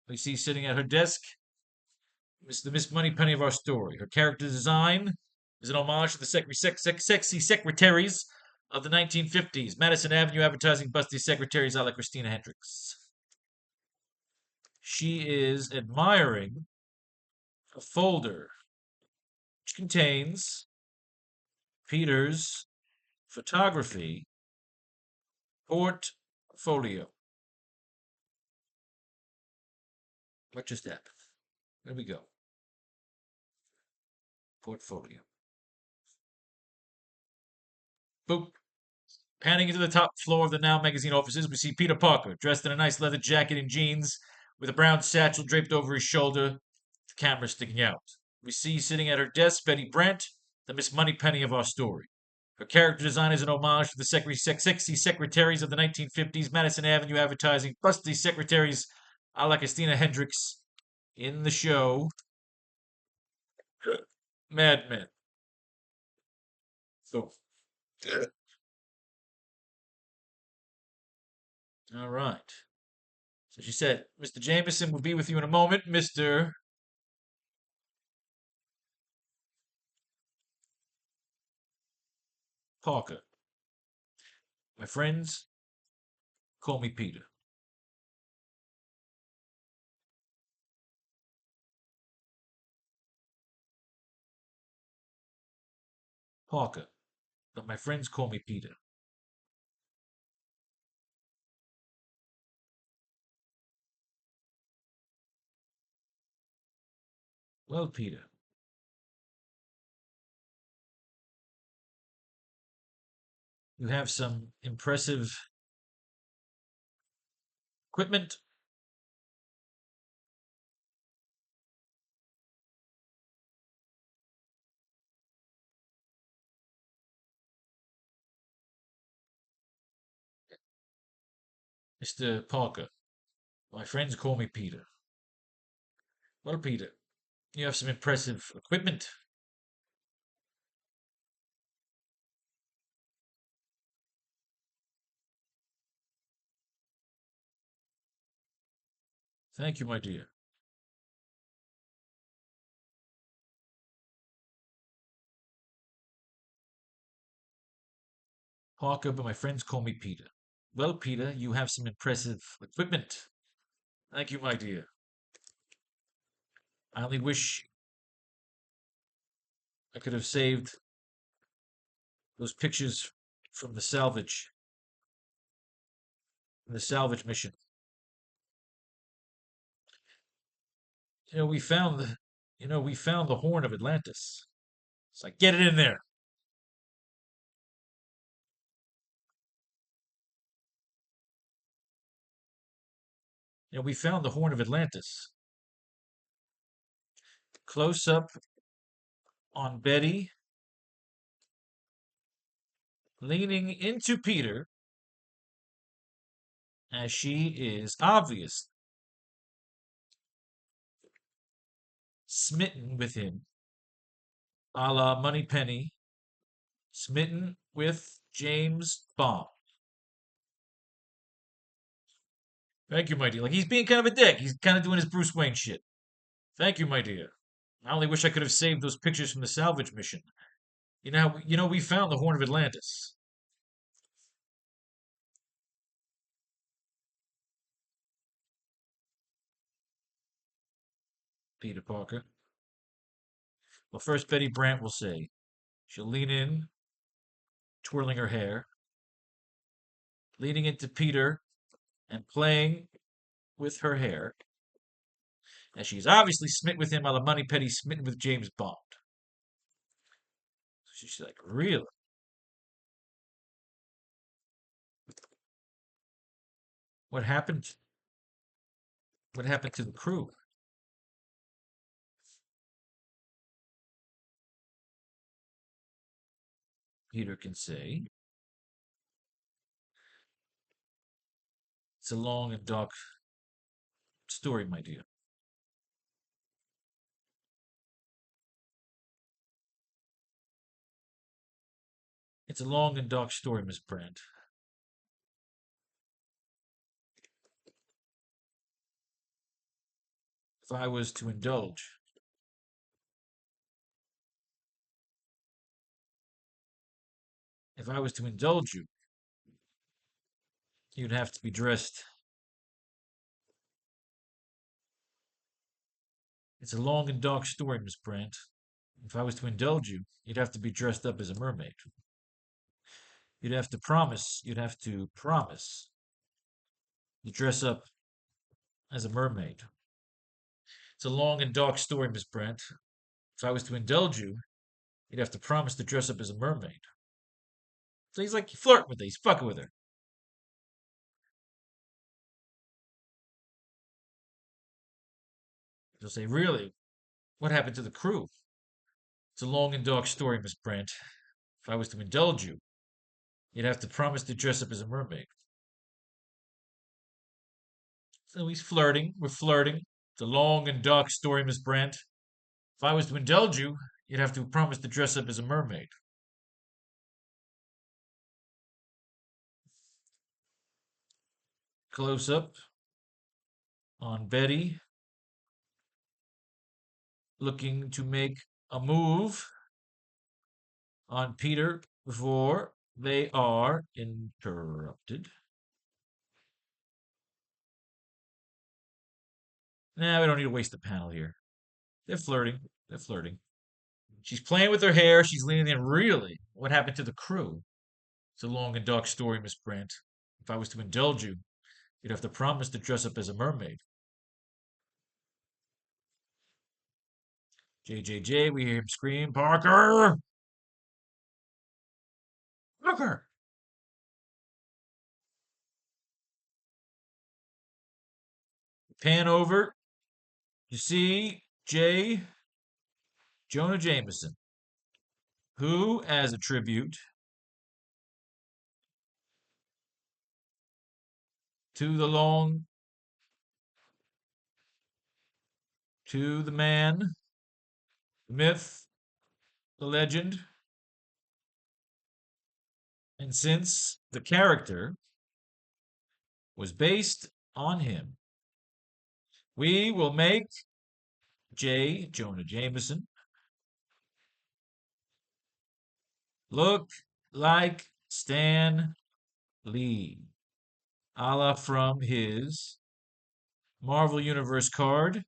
We see sitting at her desk The Miss Moneypenny of our story. Her character design is an homage to the sexy secretaries of the 1950s. Madison Avenue advertising busty secretaries a la Christina Hendricks. She is admiring a folder which contains Peter's photography portfolio. What just happened? There we go. Portfolio. Boop. Panning into the top floor of the Now magazine offices, we see Peter Parker, dressed in a nice leather jacket and jeans, with a brown satchel draped over his shoulder, the camera sticking out. We see sitting at her desk Betty Brant, the Miss Moneypenny of our story. Her character design is an homage to the sexy secretaries of the 1950s, Madison Avenue advertising, busty secretaries a la Christina Hendricks in the show Mad Men. So, all right. So she said, Mr. Jameson will be with you in a moment, Mr. Parker. My friends call me Peter. Parker. But my friends call me Peter. Well, Peter, you have some impressive equipment. Mr. Parker, my friends call me Peter. Well, Peter, you have some impressive equipment. Thank you, my dear. Parker, but my friends call me Peter. Well, Peter, you have some impressive equipment. Thank you, my dear. I only wish I could have saved those pictures from the salvage mission. You know, we found the, we found the Horn of Atlantis. It's like, get it in there. We found the Horn of Atlantis. Close up on Betty leaning into Peter as she is obvious smitten with him, a la Moneypenny, smitten with James Bond. Thank you, my dear. Like, he's being kind of a dick. He's kind of doing his Bruce Wayne shit. Thank you, my dear. I only wish I could have saved those pictures from the salvage mission. We found the Horn of Atlantis. Peter Parker. Well, first Betty Brant will say, she'll lean in, twirling her hair, leaning into Peter and playing with her hair, as she's obviously smitten with him while the Moneypenny smitten with James Bond. So she's like, really? What happened? What happened to the crew? Peter can say, it's a long and dark story, my dear. It's a long and dark story, Miss Brant. If I was to indulge, If I was to indulge you, you'd have to be dressed. It's a long and dark story, Miss Brandt. If I was to indulge you, you'd have to be dressed up as a mermaid. You'd have to promise to dress up as a mermaid. It's a long and dark story, Miss Brandt. If I was to indulge you, you'd have to promise to dress up as a mermaid. So he's like flirting with her, he's fucking with her. She'll say, really? What happened to the crew? It's a long and dark story, Miss Brandt. If I was to indulge you, you'd have to promise to dress up as a mermaid. So he's flirting. We're flirting. It's a long and dark story, Miss Brandt. If I was to indulge you, you'd have to promise to dress up as a mermaid. Close up on Betty, looking to make a move on Peter before they are interrupted. Nah, we don't need to waste the panel here. They're flirting. They're flirting. She's playing with her hair. She's leaning in. Really? What happened to the crew? It's a long and dark story, Miss Brandt. If I was to indulge you, you'd have to promise to dress up as a mermaid. JJJ, we hear him scream, Parker! Parker! Pan over. You see Jonah Jameson, who, as a tribute to the man, the myth, the legend, and since the character was based on him, we will make Jonah Jameson look like Stan Lee, a la from his Marvel Universe card,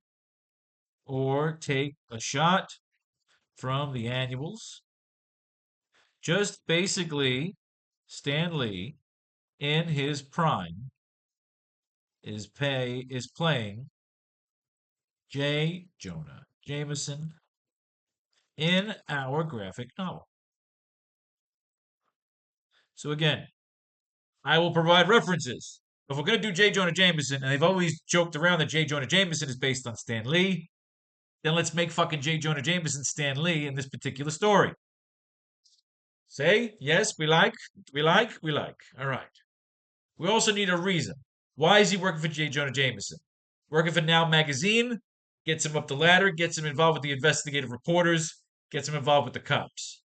or take a shot from the annuals. Just basically, Stan Lee in his prime is playing Jonah Jameson in our graphic novel. So again, I will provide references. If we're going to do Jonah Jameson, and they've always joked around that Jonah Jameson is based on Stan Lee, then let's make fucking Jonah Jameson Stan Lee in this particular story. Say, yes, we like. All right. We also need a reason. Why is he working for Jonah Jameson? Working for Now Magazine, gets him up the ladder, gets him involved with the investigative reporters, gets him involved with the cops.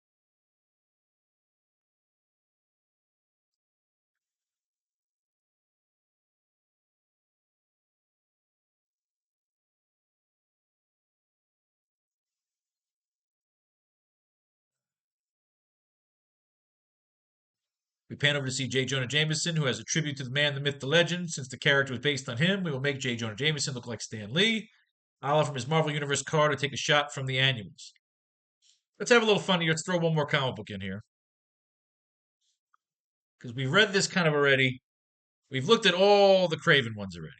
We pan over to see Jonah Jameson, who has a tribute to the man, the myth, the legend. Since the character was based on him, we will make Jonah Jameson look like Stan Lee. I'll from his Marvel Universe card to take a shot from the annuals. Let's have a little fun here. Let's throw one more comic book in here. Because we've read this kind of already. We've looked at all the Craven ones already.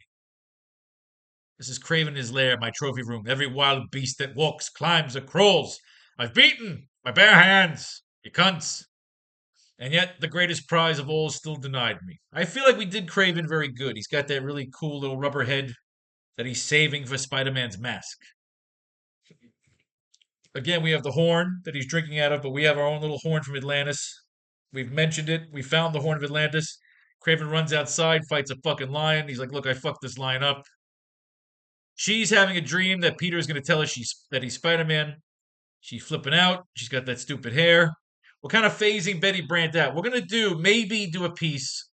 This is Craven in his lair, my trophy room. Every wild beast that walks, climbs, or crawls, I've beaten my bare hands, you cunts. And yet, the greatest prize of all still denied me. I feel like we did Craven very good. He's got that really cool little rubber head that he's saving for Spider-Man's mask. Again, we have the horn that he's drinking out of, but we have our own little horn from Atlantis. We've mentioned it. We found the horn of Atlantis. Craven runs outside, fights a fucking lion. He's like, look, I fucked this lion up. She's having a dream that Peter is going to tell her that he's Spider-Man. She's flipping out. She's got that stupid hair. We're kind of phasing Betty Brant out. We're going to maybe do a piece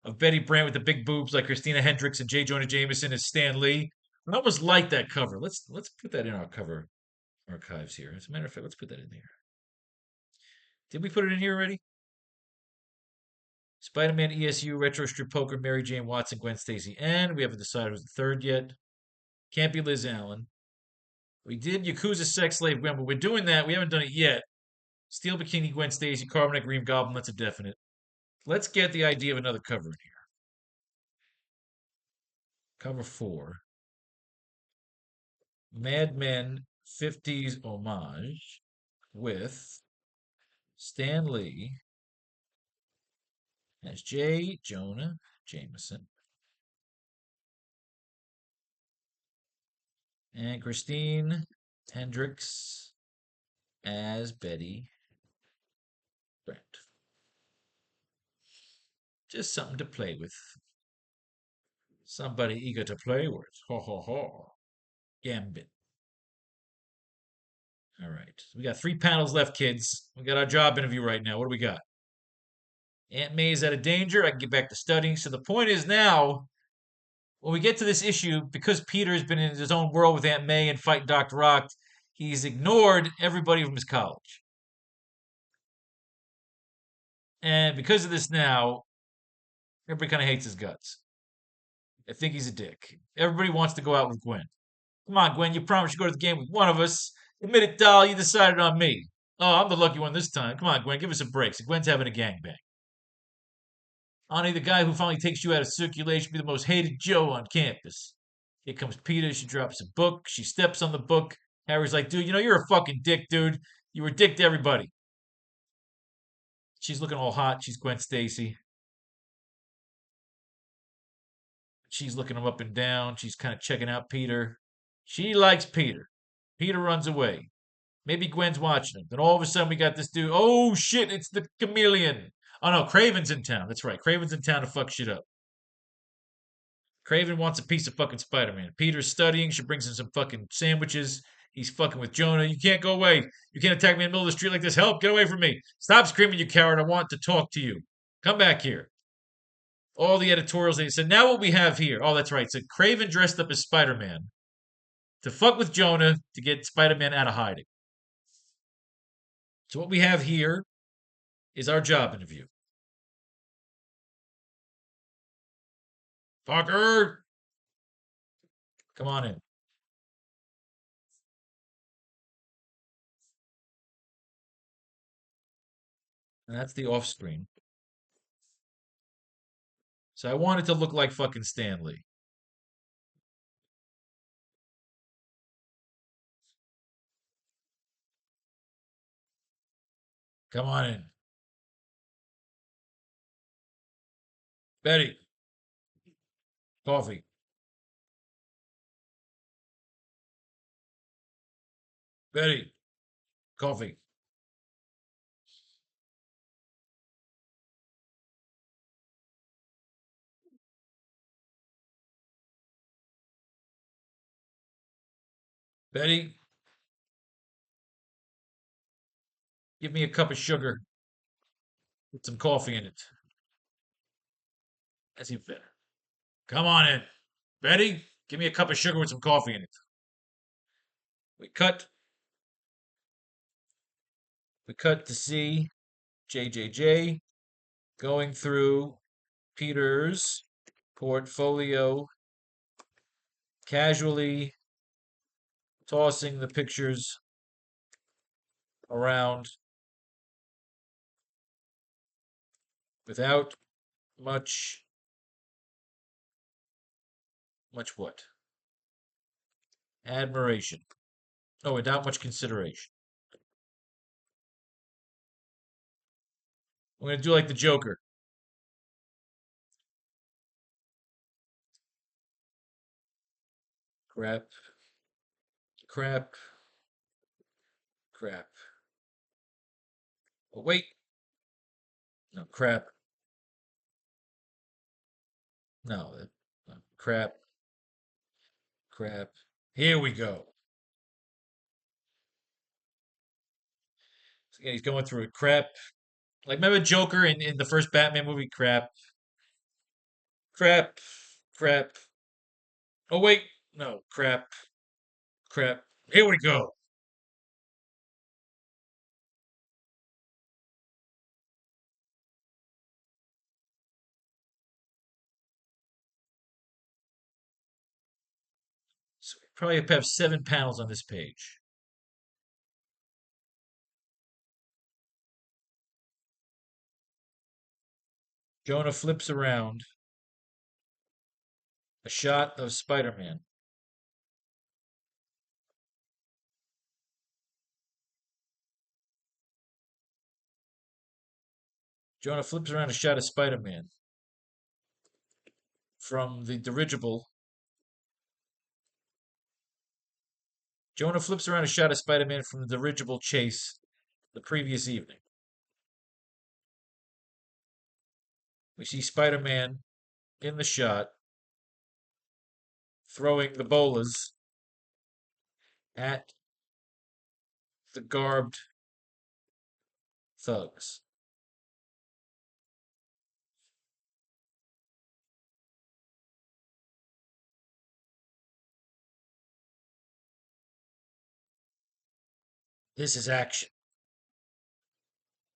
of Betty Brant with the big boobs like Christina Hendricks and Jonah Jameson as Stan Lee. I almost like that cover. Let's put that in our cover archives here. As a matter of fact, let's put that in there. Did we put it in here already? Spider-Man ESU, Retro Strip Poker, Mary Jane Watson, Gwen Stacy, and we haven't decided who's the third yet. Can't be Liz Allen. We did Yakuza Sex Slave Gwen, but we're doing that. We haven't done it yet. Steel Bikini, Gwen Stacy, Carbonite Green Goblin. That's a definite. Let's get the idea of another cover in here. Cover 4. Mad Men 50s homage with Stan Lee as J. Jonah Jameson and Christine Hendricks as Betty Brant. Just something to play with. Somebody eager to play with. Ho ho ho. Gambit. All right. So we got 3 panels left, kids. We got our job interview right now. What do we got? Aunt May's out of danger. I can get back to studying. So the point is now, when we get to this issue, because Peter's been in his own world with Aunt May and fighting Dr. Ock, he's ignored everybody from his college. And because of this now, everybody kind of hates his guts. I think he's a dick. Everybody wants to go out with Gwen. Come on, Gwen, you promised you'd go to the game with one of us. Admit it, doll, you decided on me. Oh, I'm the lucky one this time. Come on, Gwen, give us a break. So Gwen's having a gangbang. Ani, the guy who finally takes you out of circulation, be the most hated Joe on campus. Here comes Peter. She drops a book. She steps on the book. Harry's like, dude, you're a fucking dick, dude. You were a dick to everybody. She's looking all hot. She's Gwen Stacy. She's looking him up and down. She's kind of checking out Peter. She likes Peter. Peter runs away. Maybe Gwen's watching him. Then all of a sudden we got this dude. Oh shit, it's the chameleon. Oh no, Craven's in town. That's right. Craven's in town to fuck shit up. Craven wants a piece of fucking Spider-Man. Peter's studying. She brings him some fucking sandwiches. He's fucking with Jonah. You can't go away. You can't attack me in the middle of the street like this. Help, get away from me. Stop screaming, you coward. I want to talk to you. Come back here. All the editorials, they said, now what we have here. Oh, that's right. So Craven dressed up as Spider-Man to fuck with Jonah to get Spider-Man out of hiding. So what we have here is our job interview. Fucker! Come on in. And that's the off screen. So I want it to look like fucking Stanley. Come on in. Betty, coffee. Betty, coffee. Betty, give me a cup of sugar with some coffee in it. That's even better. Come on in. Betty, give me a cup of sugar with some coffee in it. We cut. We cut to see JJJ going through Peter's portfolio, casually tossing the pictures around without much what? Admiration. Oh, without much consideration. I'm going to do like the Joker. Crap. Crap. Crap. Oh, wait. No, crap. No, no, crap. Crap. Here we go. So, yeah, he's going through it. Crap. Like, remember Joker in the first Batman movie? Crap. Crap. Crap. Oh, wait. No, crap. Crap. Here we go. Probably have 7 panels on this page. Jonah flips around. A shot of Spider-Man. Jonah flips around a shot of Spider-Man from the dirigible. Jonah flips around a shot of Spider-Man from the dirigible chase the previous evening. We see Spider-Man in the shot throwing the bolas at the garbed thugs. This is action.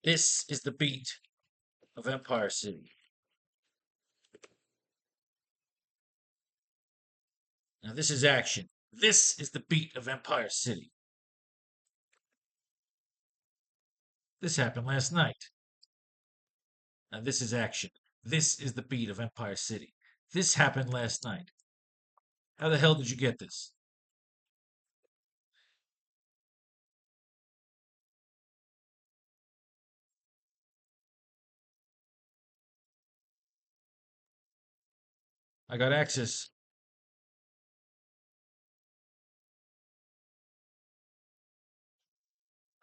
This is the beat of Empire City. Now, this is action. This is the beat of Empire City. This happened last night. Now, this is action. This is the beat of Empire City. This happened last night. How the hell did you get this? I got access.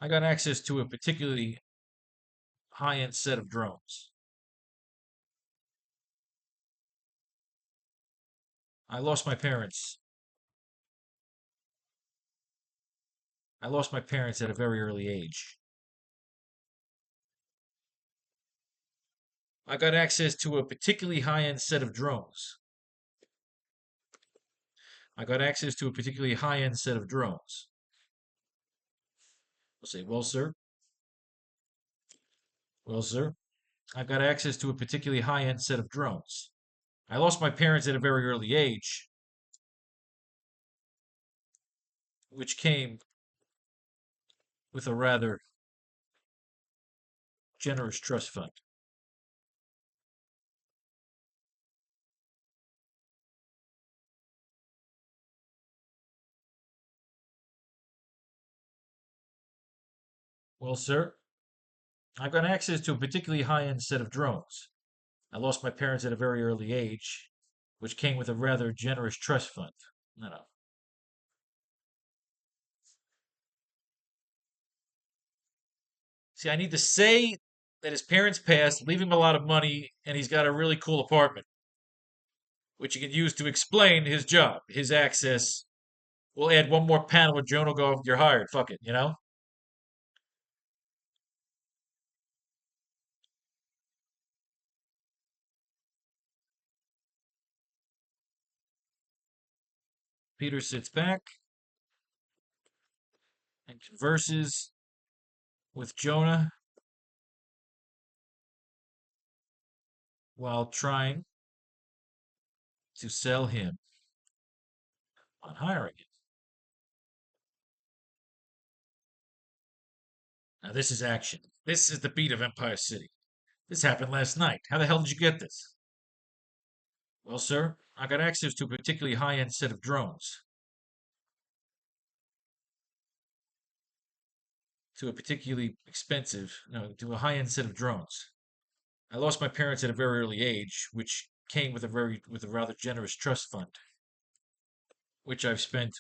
I got access to a particularly high-end set of drones. I lost my parents. I lost my parents at a very early age. I got access to a particularly high-end set of drones. I got access to a particularly high-end set of drones. I'll say, well, sir. Well, sir. I've got access to a particularly high-end set of drones. I lost my parents at a very early age, which came with a rather generous trust fund. Well, sir, I've got access to a particularly high-end set of drones. I lost my parents at a very early age, which came with a rather generous trust fund. No. See, I need to say that his parents passed, leaving him a lot of money, and he's got a really cool apartment, which he can use to explain his job, his access. We'll add one more panel where Joan will go, you're hired, fuck it, you know? Peter sits back and converses with Jonah while trying to sell him on hiring him. Now, this is action. This is the beat of Empire City. This happened last night. How the hell did you get this? Well, sir, I got access to a particularly high-end set of drones. To a particularly expensive, no, to a high-end set of drones. I lost my parents at a very early age, which came with a rather generous trust fund, which I've spent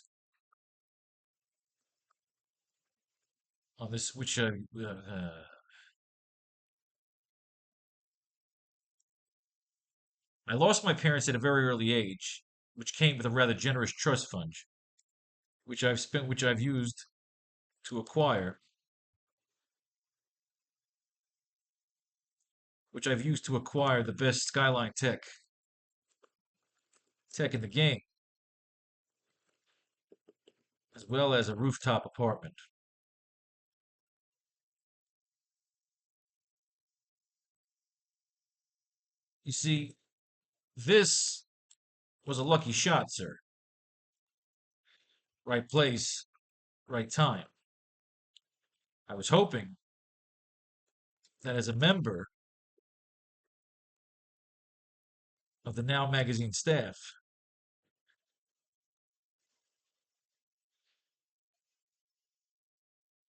on this, which I lost my parents at a very early age, which came with a rather generous trust fund, which I've used to acquire, the best skyline tech in the game, as well as a rooftop apartment. You see, this was a lucky shot, sir. right place, right time. I was hoping that as a member of the Now magazine staff,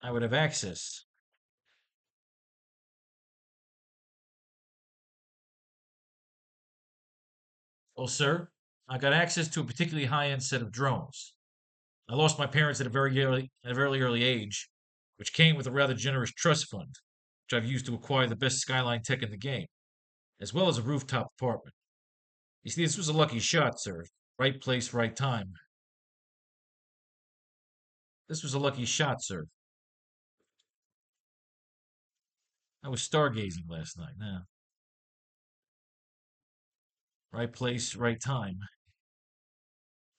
I would have access. Well, sir, I got access to a particularly high-end set of drones. I lost my parents at a very early age, which came with a rather generous trust fund, which I've used to acquire the best skyline tech in the game, as well as a rooftop apartment. You see, this was a lucky shot, sir. Right place, right time. This was a lucky shot, sir. I was stargazing last night. Now, right place, right time.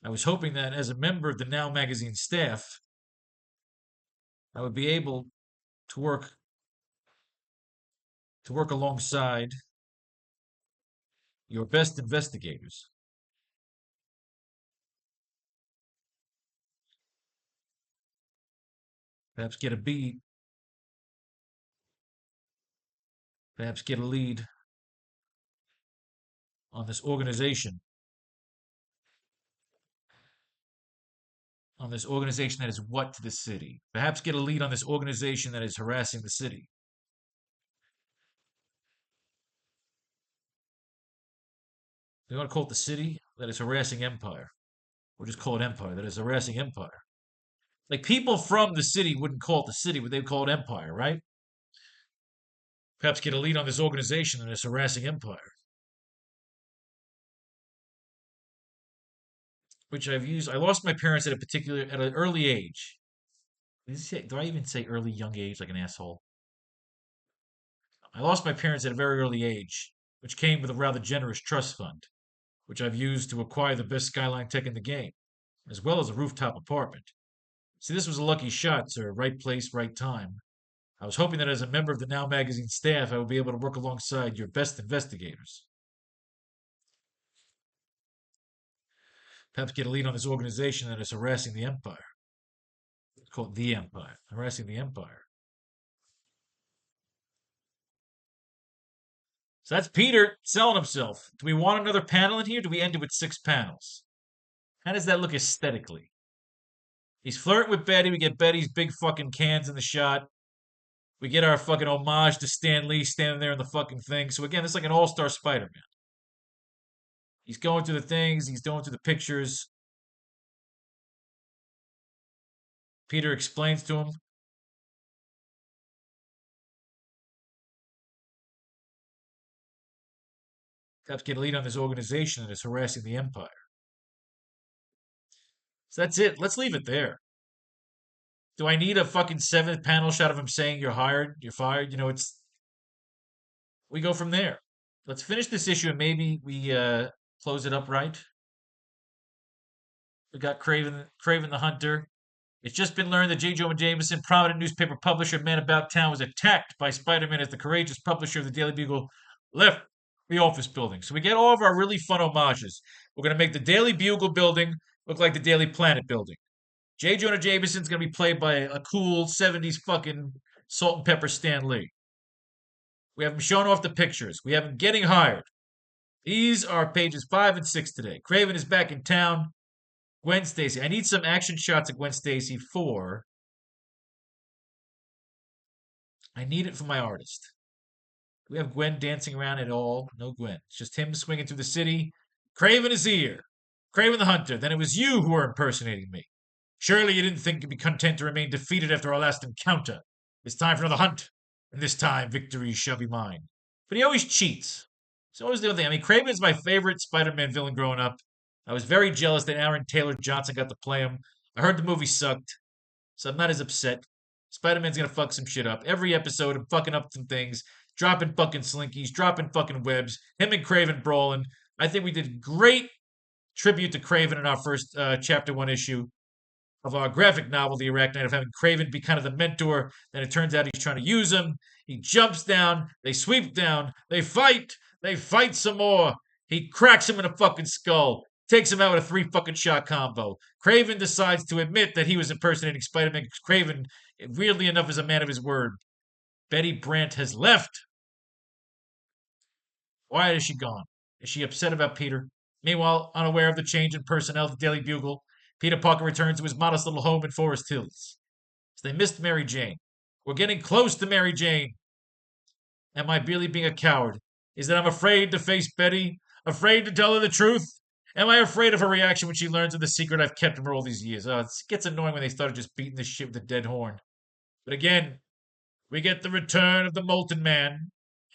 I was hoping that as a member of the Now magazine staff, I would be able to work alongside your best investigators. Perhaps get a beat, perhaps get a lead on this organization, that is what to the city. Perhaps get a lead on this organization that is harassing the city. They want to call it the city that is harassing Empire. Or just call it Empire that is harassing Empire. Like people from the city wouldn't call it the city, but they'd call it Empire, right? Perhaps get a lead on this organization that is harassing Empire, which I've used. I lost my parents at an early age. Do I even say early, young age like an asshole? I lost my parents at a very early age, which came with a rather generous trust fund, which I've used to acquire the best skyline tech in the game, as well as a rooftop apartment. See, this was a lucky shot, sir. Right place, right time. I was hoping that as a member of the Now magazine staff, I would be able to work alongside your best investigators. Perhaps get a lead on this organization that is harassing the Empire. It's called the Empire. Harassing the Empire. So that's Peter selling himself. Do we want another panel in here? Do we end it with 6 panels? How does that look aesthetically? He's flirting with Betty. We get Betty's big fucking cans in the shot. We get our fucking homage to Stan Lee standing there in the fucking thing. So again, it's like an all-star Spider-Man. He's going through the things. He's going through the pictures. Peter explains to him. Got to get a lead on this organization that is harassing the Empire. So that's it. Let's leave it there. Do I need a fucking 7th panel shot of him saying you're hired, you're fired? We go from there. Let's finish this issue and maybe we close it up right. We got Craven the Hunter. It's just been learned that J. Jonah Jameson, prominent newspaper publisher, man about town, was attacked by Spider-Man as the courageous publisher of the Daily Bugle left the office building. So we get all of our really fun homages. We're going to make the Daily Bugle building look like the Daily Planet building. J. Jonah Jameson's going to be played by a cool 70s fucking salt and pepper Stan Lee. We have him showing off the pictures. We have him getting hired. These are pages 5 and 6 today. Craven is back in town. Gwen Stacy. I need some action shots of Gwen Stacy for. I need it for my artist. Do we have Gwen dancing around at all? No Gwen. It's just him swinging through the city. Craven is here. Craven the Hunter. Then it was you who were impersonating me. Surely you didn't think you'd be content to remain defeated after our last encounter. It's time for another hunt, and this time victory shall be mine. But he always cheats. It's always the other thing. I mean, Craven is my favorite Spider-Man villain growing up. I was very jealous that Aaron Taylor Johnson got to play him. I heard the movie sucked, so I'm not as upset. Spider-Man's gonna fuck some shit up. Every episode, I'm fucking up some things, dropping fucking slinkies, dropping fucking webs, him and Craven brawling. I think we did great tribute to Craven in our first chapter 1 issue of our graphic novel, The AracKnight, of having Craven be kind of the mentor. Then it turns out he's trying to use him. He jumps down, they sweep down, they fight some more. He cracks him in the fucking skull. takes him out with a 3 fucking shot combo. Craven decides to admit that he was impersonating Spider-Man because Craven, weirdly enough, is a man of his word. Betty Brant has left. Why is she gone? Is she upset about Peter? Meanwhile, unaware of the change in personnel at the Daily Bugle, Peter Parker returns to his modest little home in Forest Hills. So they missed Mary Jane. We're getting close to Mary Jane. Am I really being a coward? Is that I'm afraid to face Betty? Afraid to tell her the truth? Am I afraid of her reaction when she learns of the secret I've kept from her all these years? Oh, it gets annoying when they started just beating this shit with a dead horn. But again, we get the return of the Molten Man.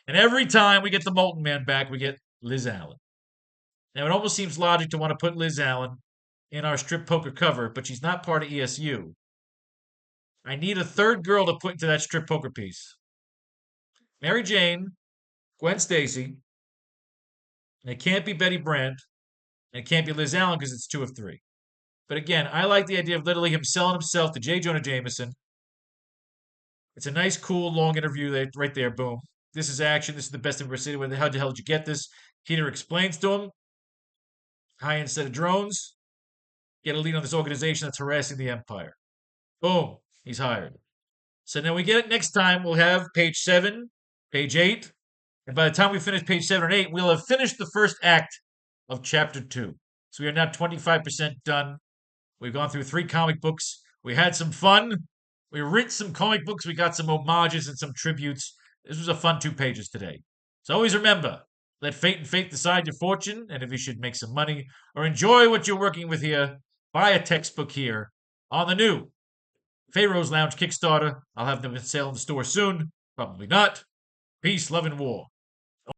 And every time we get the Molten Man back, we get Liz Allen. Now, it almost seems logic to want to put Liz Allen in our strip poker cover, but she's not part of ESU. I need a third girl to put into that strip poker piece. Mary Jane, Gwen Stacy, and it can't be Betty Brant, and it can't be Liz Allen because it's 2 of 3. But again, I like the idea of literally him selling himself to J. Jonah Jameson. It's a nice, cool, long interview there, right there. Boom. This is action. This is the best I've ever seen. Where the hell did you get this? Peter explains to him. High-end set of drones. Get a lead on this organization that's harassing the Empire. Boom. He's hired. So now we get it next time. We'll have page 7, page 8. And by the time we finish page 7 and 8, we'll have finished the first act of chapter 2. So we are now 25% done. We've gone through 3 comic books. We had some fun. We read some comic books. We got some homages and some tributes. This was a fun 2 pages today. So always remember, let fate and faith decide your fortune. And if you should make some money or enjoy what you're working with here, buy a textbook here on the new Faro's Lounge Kickstarter. I'll have them on sale in the store soon. Probably not. Peace, love, and war.